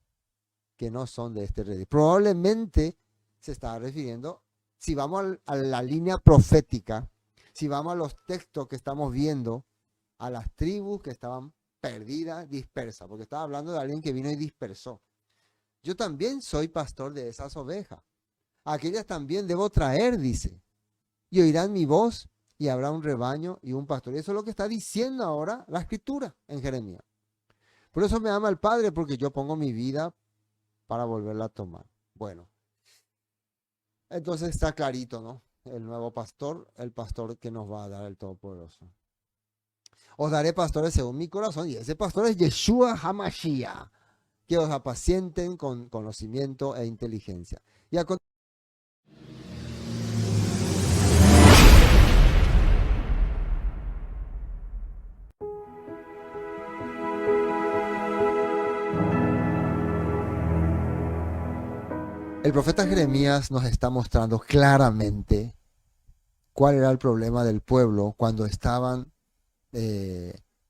que no son de este redil. Probablemente se está refiriendo, si vamos a la línea profética, si vamos a los textos que estamos viendo, a las tribus que estaban perdidas, dispersas, porque estaba hablando de alguien que vino y dispersó. Yo también soy pastor de esas ovejas. Aquellas también debo traer, dice. Y oirán mi voz y habrá un rebaño y un pastor. Y eso es lo que está diciendo ahora la Escritura en Jeremías. Por eso me ama el Padre, porque yo pongo mi vida para volverla a tomar. Bueno. Entonces está clarito, ¿no? El nuevo pastor, el pastor que nos va a dar el Todopoderoso. Os daré pastores según mi corazón, y ese pastor es Yeshua HaMashiach, que os apacienten con conocimiento e inteligencia. Y a el profeta Jeremías nos está mostrando claramente cuál era el problema del pueblo cuando estaban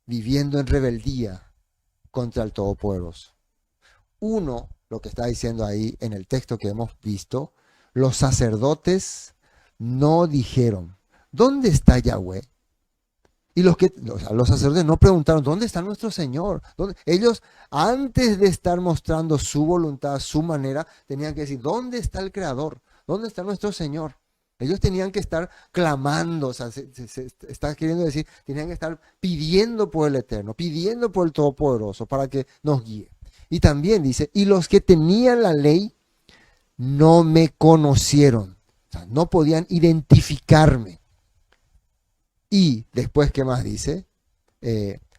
viviendo en rebeldía contra el Todopoderoso. Uno, lo que está diciendo ahí en el texto que hemos visto, los sacerdotes no dijeron, ¿dónde está Yahweh? Y los sacerdotes no preguntaron, ¿dónde está nuestro Señor? Ellos, antes de estar mostrando su voluntad, su manera, tenían que decir, ¿dónde está el Creador? ¿Dónde está nuestro Señor? Ellos tenían que estar clamando, o sea, se está queriendo decir, tenían que estar pidiendo por el Eterno, pidiendo por el Todopoderoso para que nos guíe. Y también dice, y los que tenían la ley no me conocieron. O sea, no podían identificarme. Y después, ¿qué más dice?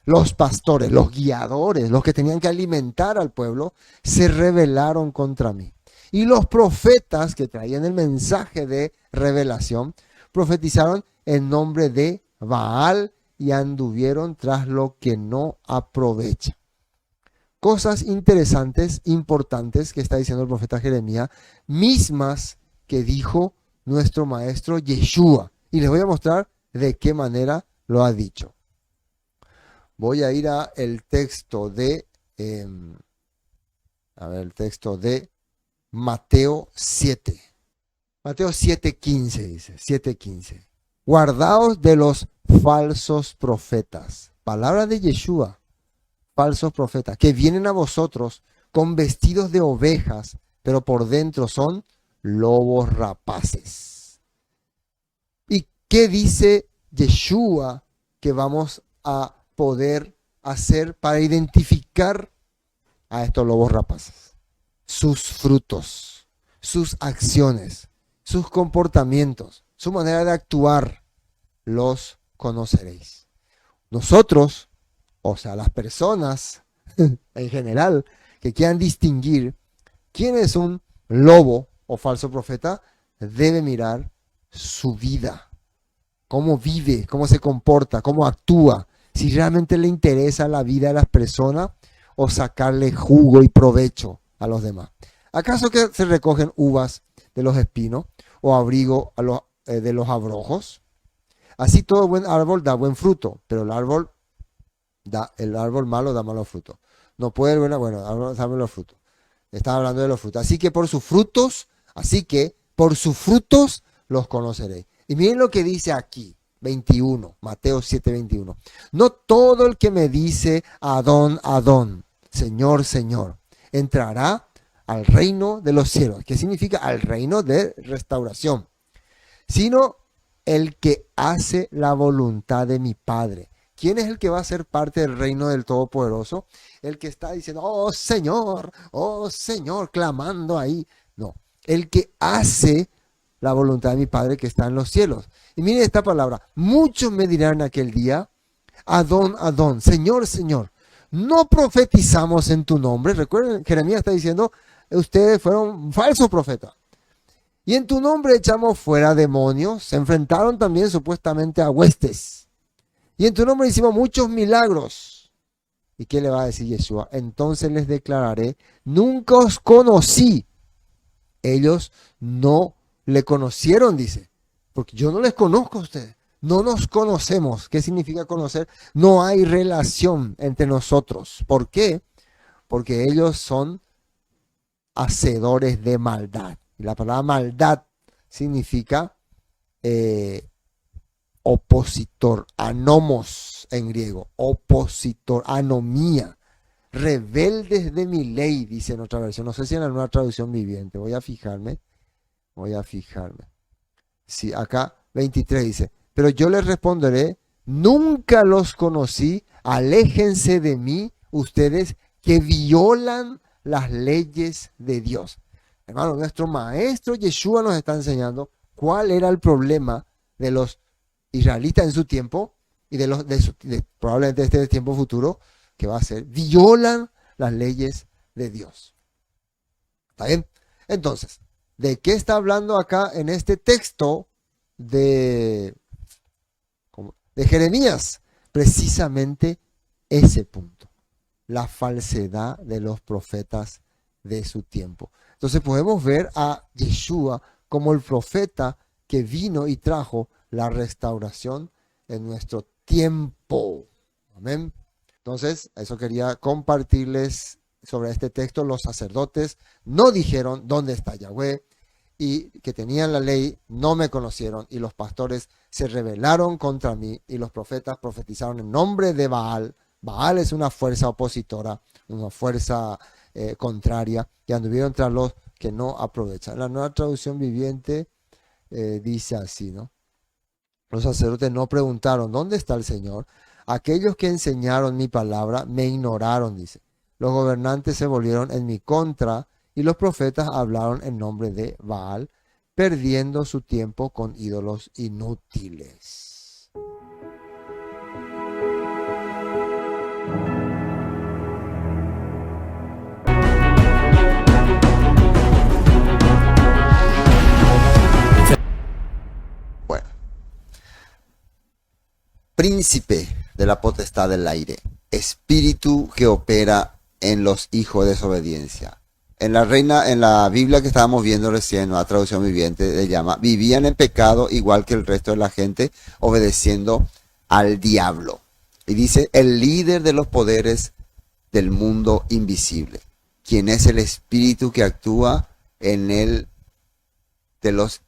Los pastores, los guiadores, los que tenían que alimentar al pueblo, se rebelaron contra mí. Y los profetas que traían el mensaje de revelación, profetizaron en nombre de Baal y anduvieron tras lo que no aprovecha. Cosas interesantes, importantes que está diciendo el profeta Jeremías, mismas que dijo nuestro maestro Yeshua. Y les voy a mostrar de qué manera lo ha dicho. Voy a ir a el texto de, el texto de Mateo 7. Mateo 7:15 dice, 7:15. Guardaos de los falsos profetas. Palabra de Yeshua. Falsos profetas, que vienen a vosotros con vestidos de ovejas, pero por dentro son lobos rapaces. ¿Y qué dice Yeshua que vamos a poder hacer para identificar a estos lobos rapaces? Sus frutos, sus acciones, sus comportamientos, su manera de actuar, los conoceréis. Nosotros, o sea, las personas en general que quieran distinguir quién es un lobo o falso profeta, debe mirar su vida, cómo vive, cómo se comporta, cómo actúa, si realmente le interesa la vida de las personas o sacarle jugo y provecho a los demás. ¿Acaso que se recogen uvas de los espinos o abrigo de los abrojos? Así todo buen árbol da buen fruto, pero el árbol malo da malos frutos. No puede el bueno, da malos frutos. Está hablando de los frutos. Así que por sus frutos los conoceréis. Y miren lo que dice aquí, 21, Mateo 7:21. No todo el que me dice Adón, Adón, Señor, Señor, entrará al reino de los cielos. ¿Qué significa? Al reino de restauración. Sino el que hace la voluntad de mi Padre. ¿Quién es el que va a ser parte del reino del Todopoderoso? El que está diciendo, oh Señor, clamando ahí. No, el que hace la voluntad de mi Padre que está en los cielos. Y miren esta palabra, muchos me dirán aquel día, Adón, Adón, Señor, Señor, no profetizamos en tu nombre. Recuerden, Jeremías está diciendo, ustedes fueron falsos profetas. Y en tu nombre echamos fuera demonios, se enfrentaron también supuestamente a huestes. Y en tu nombre hicimos muchos milagros. ¿Y qué le va a decir Yeshua? Entonces les declararé, nunca os conocí. Ellos no le conocieron, dice. Porque yo no les conozco a ustedes. No nos conocemos. ¿Qué significa conocer? No hay relación entre nosotros. ¿Por qué? Porque ellos son hacedores de maldad. Y la palabra maldad significa opositor, anomos en griego, opositor, anomía, rebeldes de mi ley, dice en otra versión. No sé si en la nueva traducción viviente, voy a fijarme. Sí, acá 23 dice, pero yo les responderé, nunca los conocí, aléjense de mí, ustedes que violan las leyes de Dios. Hermano, nuestro maestro Yeshua nos está enseñando cuál era el problema de los israelitas en su tiempo y probablemente este tiempo futuro, que va a ser, violan las leyes de Dios. ¿Está bien? Entonces, ¿de qué está hablando acá en este texto de Jeremías? Precisamente ese punto, la falsedad de los profetas de su tiempo. Entonces podemos ver a Yeshua como el profeta que vino y trajo la restauración en nuestro tiempo. Amén. Entonces, eso quería compartirles sobre este texto. Los sacerdotes no dijeron dónde está Yahweh y que tenían la ley, no me conocieron, y los pastores se rebelaron contra mí y los profetas profetizaron en nombre de Baal. Baal es una fuerza opositora, una fuerza contraria, y anduvieron tras los que no aprovechan. La nueva traducción viviente dice así, ¿no? Los sacerdotes no preguntaron, ¿dónde está el Señor? Aquellos que enseñaron mi palabra me ignoraron, dice. Los gobernantes se volvieron en mi contra y los profetas hablaron en nombre de Baal, perdiendo su tiempo con ídolos inútiles. Bueno, príncipe de la potestad del aire, espíritu que opera en los hijos de desobediencia. En la Biblia que estábamos viendo recién, una traducción viviente, le llama, vivían en pecado igual que el resto de la gente, obedeciendo al diablo. Y dice, el líder de los poderes del mundo invisible, quien es el espíritu que actúa en los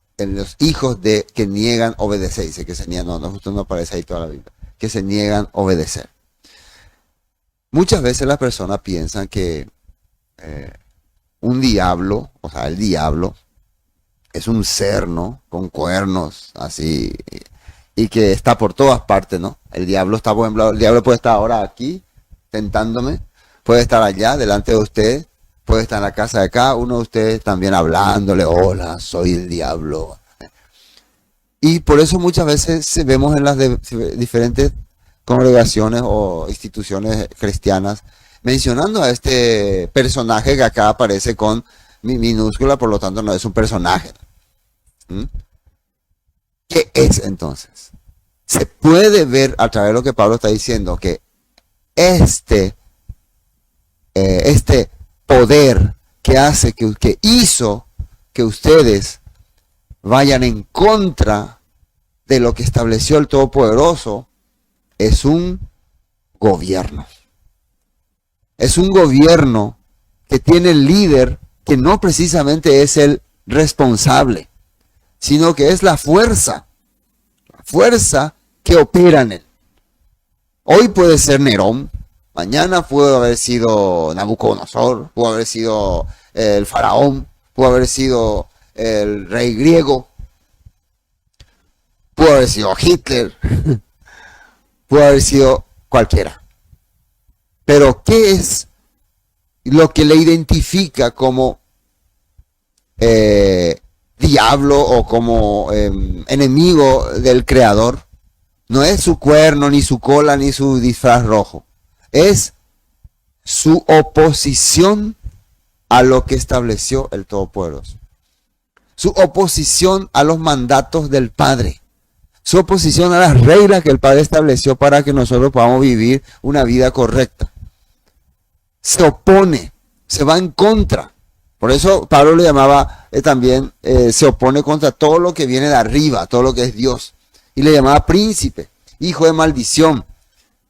hijos de que niegan obedecer. Dice que se niegan, no, justo no aparece ahí toda la Biblia, que se niegan obedecer. Muchas veces las personas piensan que un diablo, o sea, el diablo, es un ser, ¿no? Con cuernos, así, y que está por todas partes, ¿no? El diablo está, por ejemplo, el diablo puede estar ahora aquí, tentándome, puede estar allá, delante de usted, puede estar en la casa de acá, uno de ustedes también hablándole, hola, soy el diablo. Y por eso muchas veces vemos en las diferentes congregaciones o instituciones cristianas, mencionando a este personaje que acá aparece con minúscula, por lo tanto no es un personaje. ¿Qué es entonces? Se puede ver a través de lo que Pablo está diciendo que este poder que hace que hizo que ustedes vayan en contra de lo que estableció el Todopoderoso es un gobierno. Es un gobierno que tiene el líder que no precisamente es el responsable, sino que es la fuerza que opera en él. Hoy puede ser Nerón, mañana pudo haber sido Nabucodonosor, pudo haber sido el faraón, pudo haber sido el rey griego, pudo haber sido Hitler, pudo haber sido cualquiera. Pero ¿qué es lo que le identifica como diablo o como enemigo del Creador? No es su cuerno, ni su cola, ni su disfraz rojo. Es su oposición a lo que estableció el Todopoderoso. Su oposición a los mandatos del Padre. Su oposición a las reglas que el Padre estableció para que nosotros podamos vivir una vida correcta. Se opone, se va en contra. Por eso Pablo le llamaba también, se opone contra todo lo que viene de arriba, todo lo que es Dios. Y le llamaba príncipe, hijo de maldición,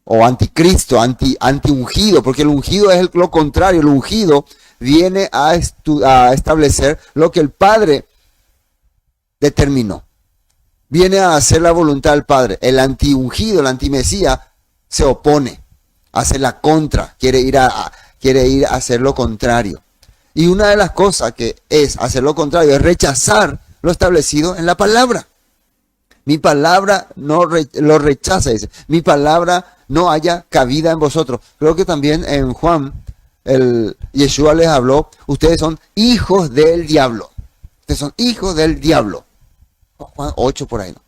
o anticristo, anti-ungido, porque el ungido es lo contrario. El ungido viene a establecer lo que el Padre determinó. Viene a hacer la voluntad del Padre. El anti-ungido, el anti-mesías, se opone, hace la contra, quiere ir a hacer lo contrario. Y una de las cosas que es hacer lo contrario es rechazar lo establecido en la palabra. Mi palabra no lo rechaza, dice. Mi palabra no haya cabida en vosotros. Creo que también en Juan, Yeshua les habló, ustedes son hijos del diablo. Ustedes son hijos del diablo. Juan 8 por ahí, ¿no?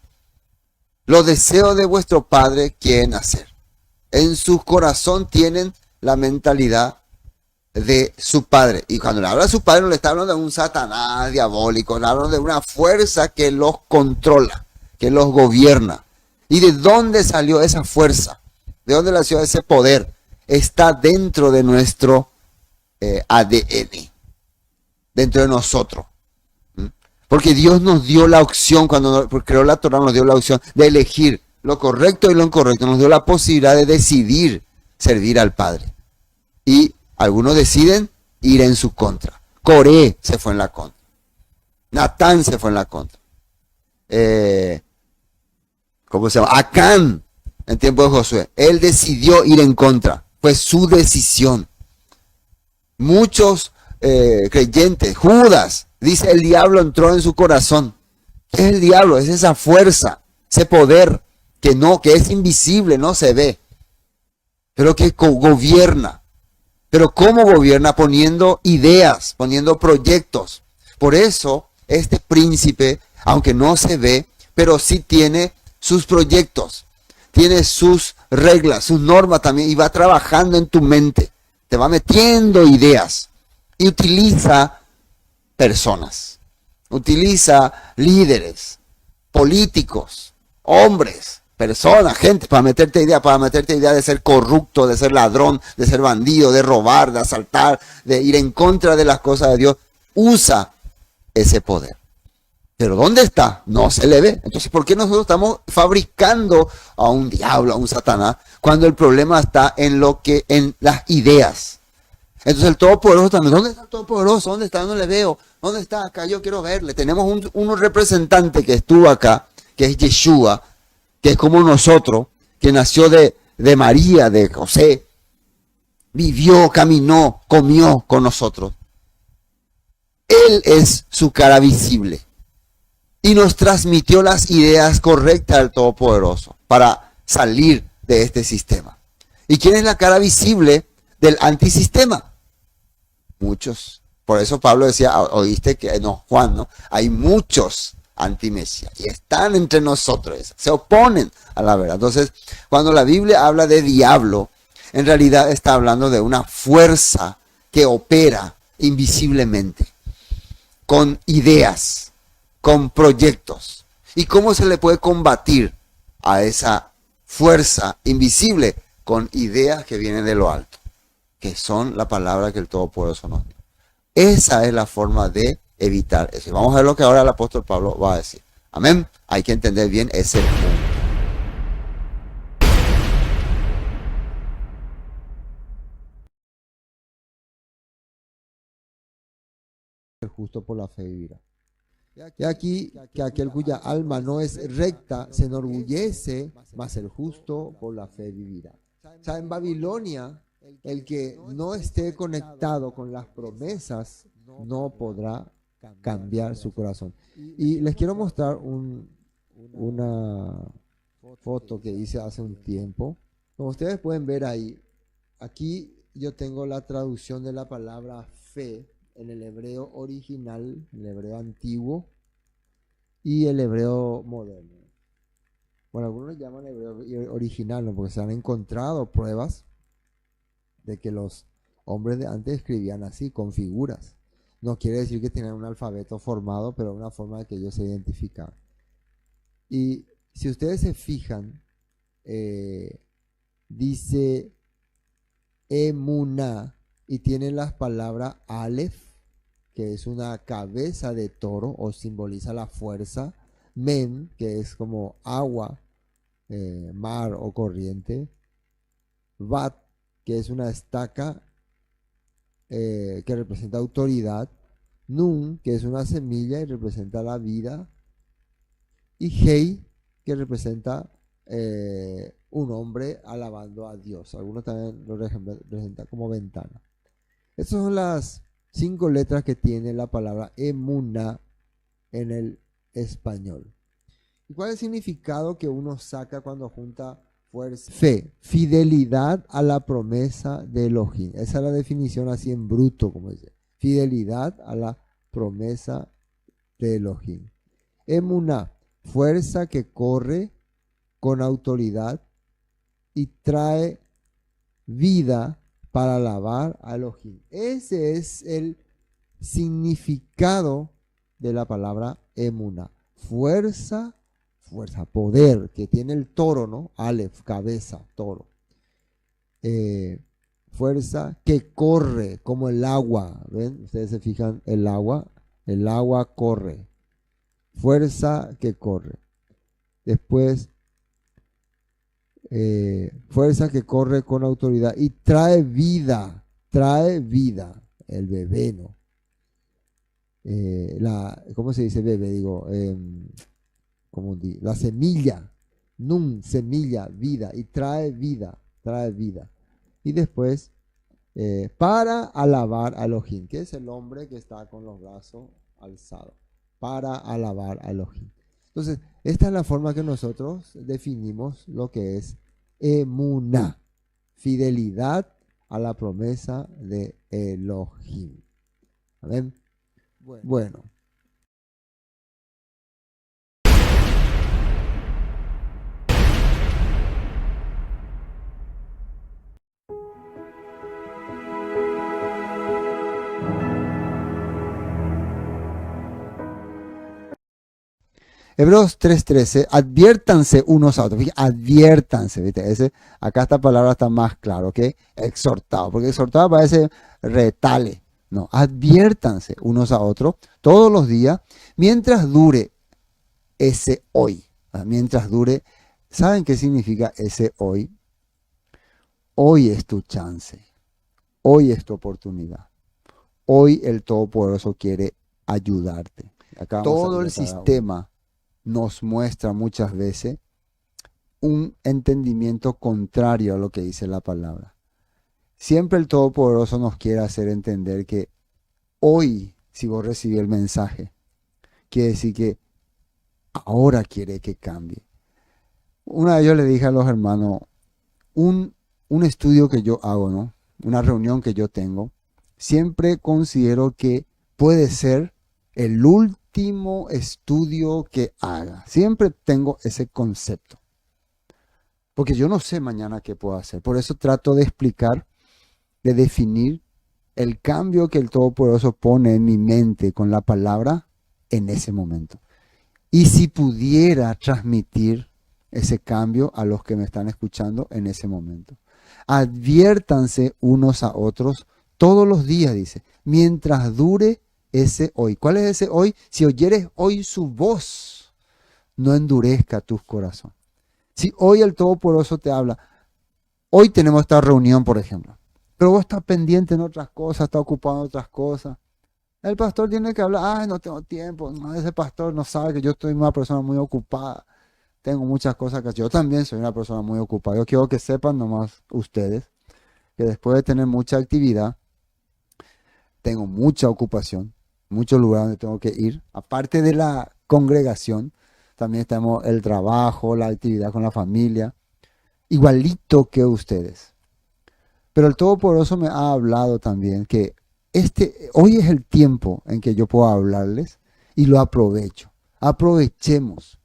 Los deseos de vuestro padre quieren hacer. En su corazón tienen la mentalidad de su padre. Y cuando le habla a su padre no le está hablando de un Satanás diabólico, le habla de una fuerza que los controla, que los gobierna. ¿Y de dónde salió esa fuerza? ¿De dónde nació ese poder? Está dentro de nuestro ADN, dentro de nosotros. Porque Dios nos dio la opción, cuando creó la Torah, nos dio la opción de elegir lo correcto y lo incorrecto. Nos dio la posibilidad de decidir servir al Padre. Y algunos deciden ir en su contra. Coré se fue en la contra. Natán se fue en la contra. ¿Cómo se llama? Acán, en tiempo de Josué. Él decidió ir en contra. Fue su decisión. Muchos creyentes, Judas, dice el diablo entró en su corazón. ¿Qué es el diablo? Es esa fuerza, ese poder que es invisible, no se ve, pero que gobierna. Pero ¿cómo gobierna? Poniendo ideas, poniendo proyectos. Por eso este príncipe, aunque no se ve, pero sí tiene sus proyectos, tiene sus reglas, sus normas también, y va trabajando en tu mente, te va metiendo ideas y utiliza personas, utiliza líderes, políticos, hombres, personas, gente, para meterte idea de ser corrupto, de ser ladrón, de ser bandido, de robar, de asaltar, de ir en contra de las cosas de Dios. Usa ese poder. Pero ¿dónde está? No se le ve. Entonces, ¿por qué nosotros estamos fabricando a un diablo, a un Satanás, cuando el problema está en las ideas? Entonces el Todopoderoso también, ¿dónde está el Todopoderoso? ¿Dónde está? No le veo. ¿Dónde está? Acá yo quiero verle. Tenemos un representante que estuvo acá, que es Yeshua, que es como nosotros, que nació de María, de José, vivió, caminó, comió con nosotros. Él es su cara visible y nos transmitió las ideas correctas del Todopoderoso para salir de este sistema. ¿Y quién es la cara visible del antisistema? Muchos. Por eso Pablo decía, oíste que, no, Juan, ¿no? Hay muchos antimesías y están entre nosotros, se oponen a la verdad. Entonces, cuando la Biblia habla de diablo, en realidad está hablando de una fuerza que opera invisiblemente, con ideas, con proyectos. ¿Y cómo se le puede combatir a esa fuerza invisible? Con ideas que vienen de lo alto, que son la palabra que el Todopoderoso nos dio. Esa es la forma de evitar eso. Y vamos a ver lo que ahora el apóstol Pablo va a decir. Amén. Hay que entender bien ese punto. El justo por la fe vivirá. Y aquí que aquel cuya alma no es recta se enorgullece, mas el justo por la fe vivirá. O sea, en Babilonia, el que no esté conectado con las promesas no podrá cambiar su corazón. Y les quiero mostrar una foto que hice hace un tiempo. Como ustedes pueden ver ahí, aquí yo tengo la traducción de la palabra fe en el hebreo original, el hebreo antiguo y el hebreo moderno. Bueno, algunos lo llaman hebreo original, ¿no? Porque se han encontrado pruebas de que los hombres de antes escribían así, con figuras. No quiere decir que tenían un alfabeto formado, pero una forma de que ellos se identificaban. Y si ustedes se fijan, dice Emuná y tiene las palabras Aleph, que es una cabeza de toro o simboliza la fuerza, Men, que es como agua, mar o corriente, Bat, que es una estaca que representa autoridad, Nun, que es una semilla y representa la vida, y Hei, que representa un hombre alabando a Dios. Algunos también lo representan como ventana. Estas son las 5 letras que tiene la palabra Emuna en el español. ¿Y cuál es el significado que uno saca cuando junta fuerza? Fe, fidelidad a la promesa de Elohim. Esa es la definición así en bruto, como dice. Fidelidad a la promesa de Elohim. Emuná, fuerza que corre con autoridad y trae vida para alabar a Elohim. Ese es el significado de la palabra Emuná. Fuerza, poder, que tiene el toro, ¿no? Aleph, cabeza, toro. Fuerza que corre como el agua. ¿Ven? Ustedes se fijan, el agua corre. Fuerza que corre. Después, fuerza que corre con autoridad y trae vida, el bebé, ¿no? ¿Cómo se dice bebé? Digo, la semilla, Nun, semilla, vida, y trae vida. Y después, para alabar a Elohim, que es el hombre que está con los brazos alzados, para alabar a Elohim. Entonces, esta es la forma que nosotros definimos lo que es Emuná, fidelidad a la promesa de Elohim. Amén. Bueno. Hebreos 3:13, adviértanse unos a otros. Fíjate, adviértanse, ¿viste? Acá esta palabra está más claro, ¿ok? Exhortado, porque exhortado parece retale. No, adviértanse unos a otros todos los días, mientras dure ese hoy. Mientras dure, ¿saben qué significa ese hoy? Hoy es tu chance, hoy es tu oportunidad. Hoy el Todopoderoso quiere ayudarte. Acá todo el sistema nos muestra muchas veces un entendimiento contrario a lo que dice la palabra. Siempre el Todopoderoso nos quiere hacer entender que hoy, si vos recibís el mensaje, quiere decir que ahora quiere que cambie. Una vez yo le dije a los hermanos, un estudio que yo hago, ¿no? Una reunión que yo tengo, siempre considero que puede ser el último estudio que haga. Siempre tengo ese concepto. Porque yo no sé mañana qué puedo hacer. Por eso trato de explicar, de definir el cambio que el Todopoderoso pone en mi mente con la palabra en ese momento. Y si pudiera transmitir ese cambio a los que me están escuchando en ese momento. Adviértanse unos a otros todos los días, dice, mientras dure ese hoy. ¿Cuál es ese hoy? Si oyeres hoy su voz, no endurezca tus corazones. Si hoy el Todopoderoso te habla, hoy tenemos esta reunión, por ejemplo, pero vos estás pendiente en otras cosas, estás ocupado en otras cosas. El pastor tiene que hablar, ay, no tengo tiempo, no, ese pastor no sabe que yo estoy una persona muy ocupada, tengo muchas cosas que hacer. Yo también soy una persona muy ocupada. Yo quiero que sepan nomás ustedes que después de tener mucha actividad, tengo mucha ocupación, muchos lugares donde tengo que ir. Aparte de la congregación, también tenemos el trabajo, la actividad con la familia, igualito que ustedes. Pero el Todopoderoso me ha hablado también que hoy es el tiempo en que yo puedo hablarles y lo aprovecho. Aprovechemos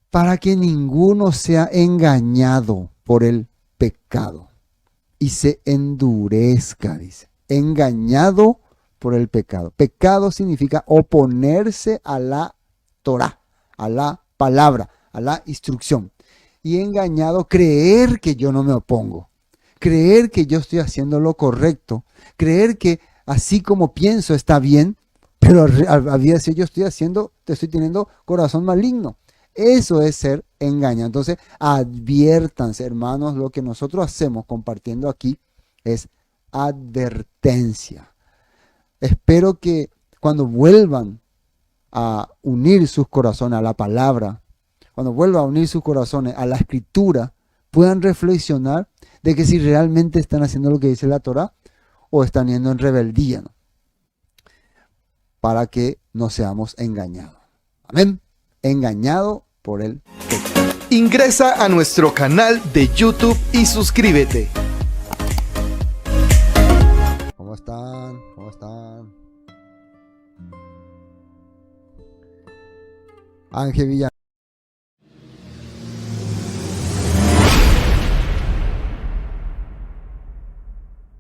para que ninguno sea engañado por el pecado y se endurezca, dice. Engañado por el pecado. Pecado significa oponerse a la Torah, a la palabra, a la instrucción. Y engañado, creer que yo no me opongo. Creer que yo estoy haciendo lo correcto. Creer que así como pienso está bien, pero a veces yo estoy teniendo corazón maligno. Eso es ser engañado. Entonces, adviértanse, hermanos, lo que nosotros hacemos compartiendo aquí es advertencia. Espero que cuando vuelvan a unir sus corazones a la palabra, cuando vuelvan a unir sus corazones a la escritura, puedan reflexionar de que si realmente están haciendo lo que dice la Torah o están yendo en rebeldía, ¿no? Para que no seamos engañados. Amén. Engañado por el pecado. Ingresa a nuestro canal de YouTube y suscríbete. ¿Cómo están? ¿Cómo están? Ángel Villa.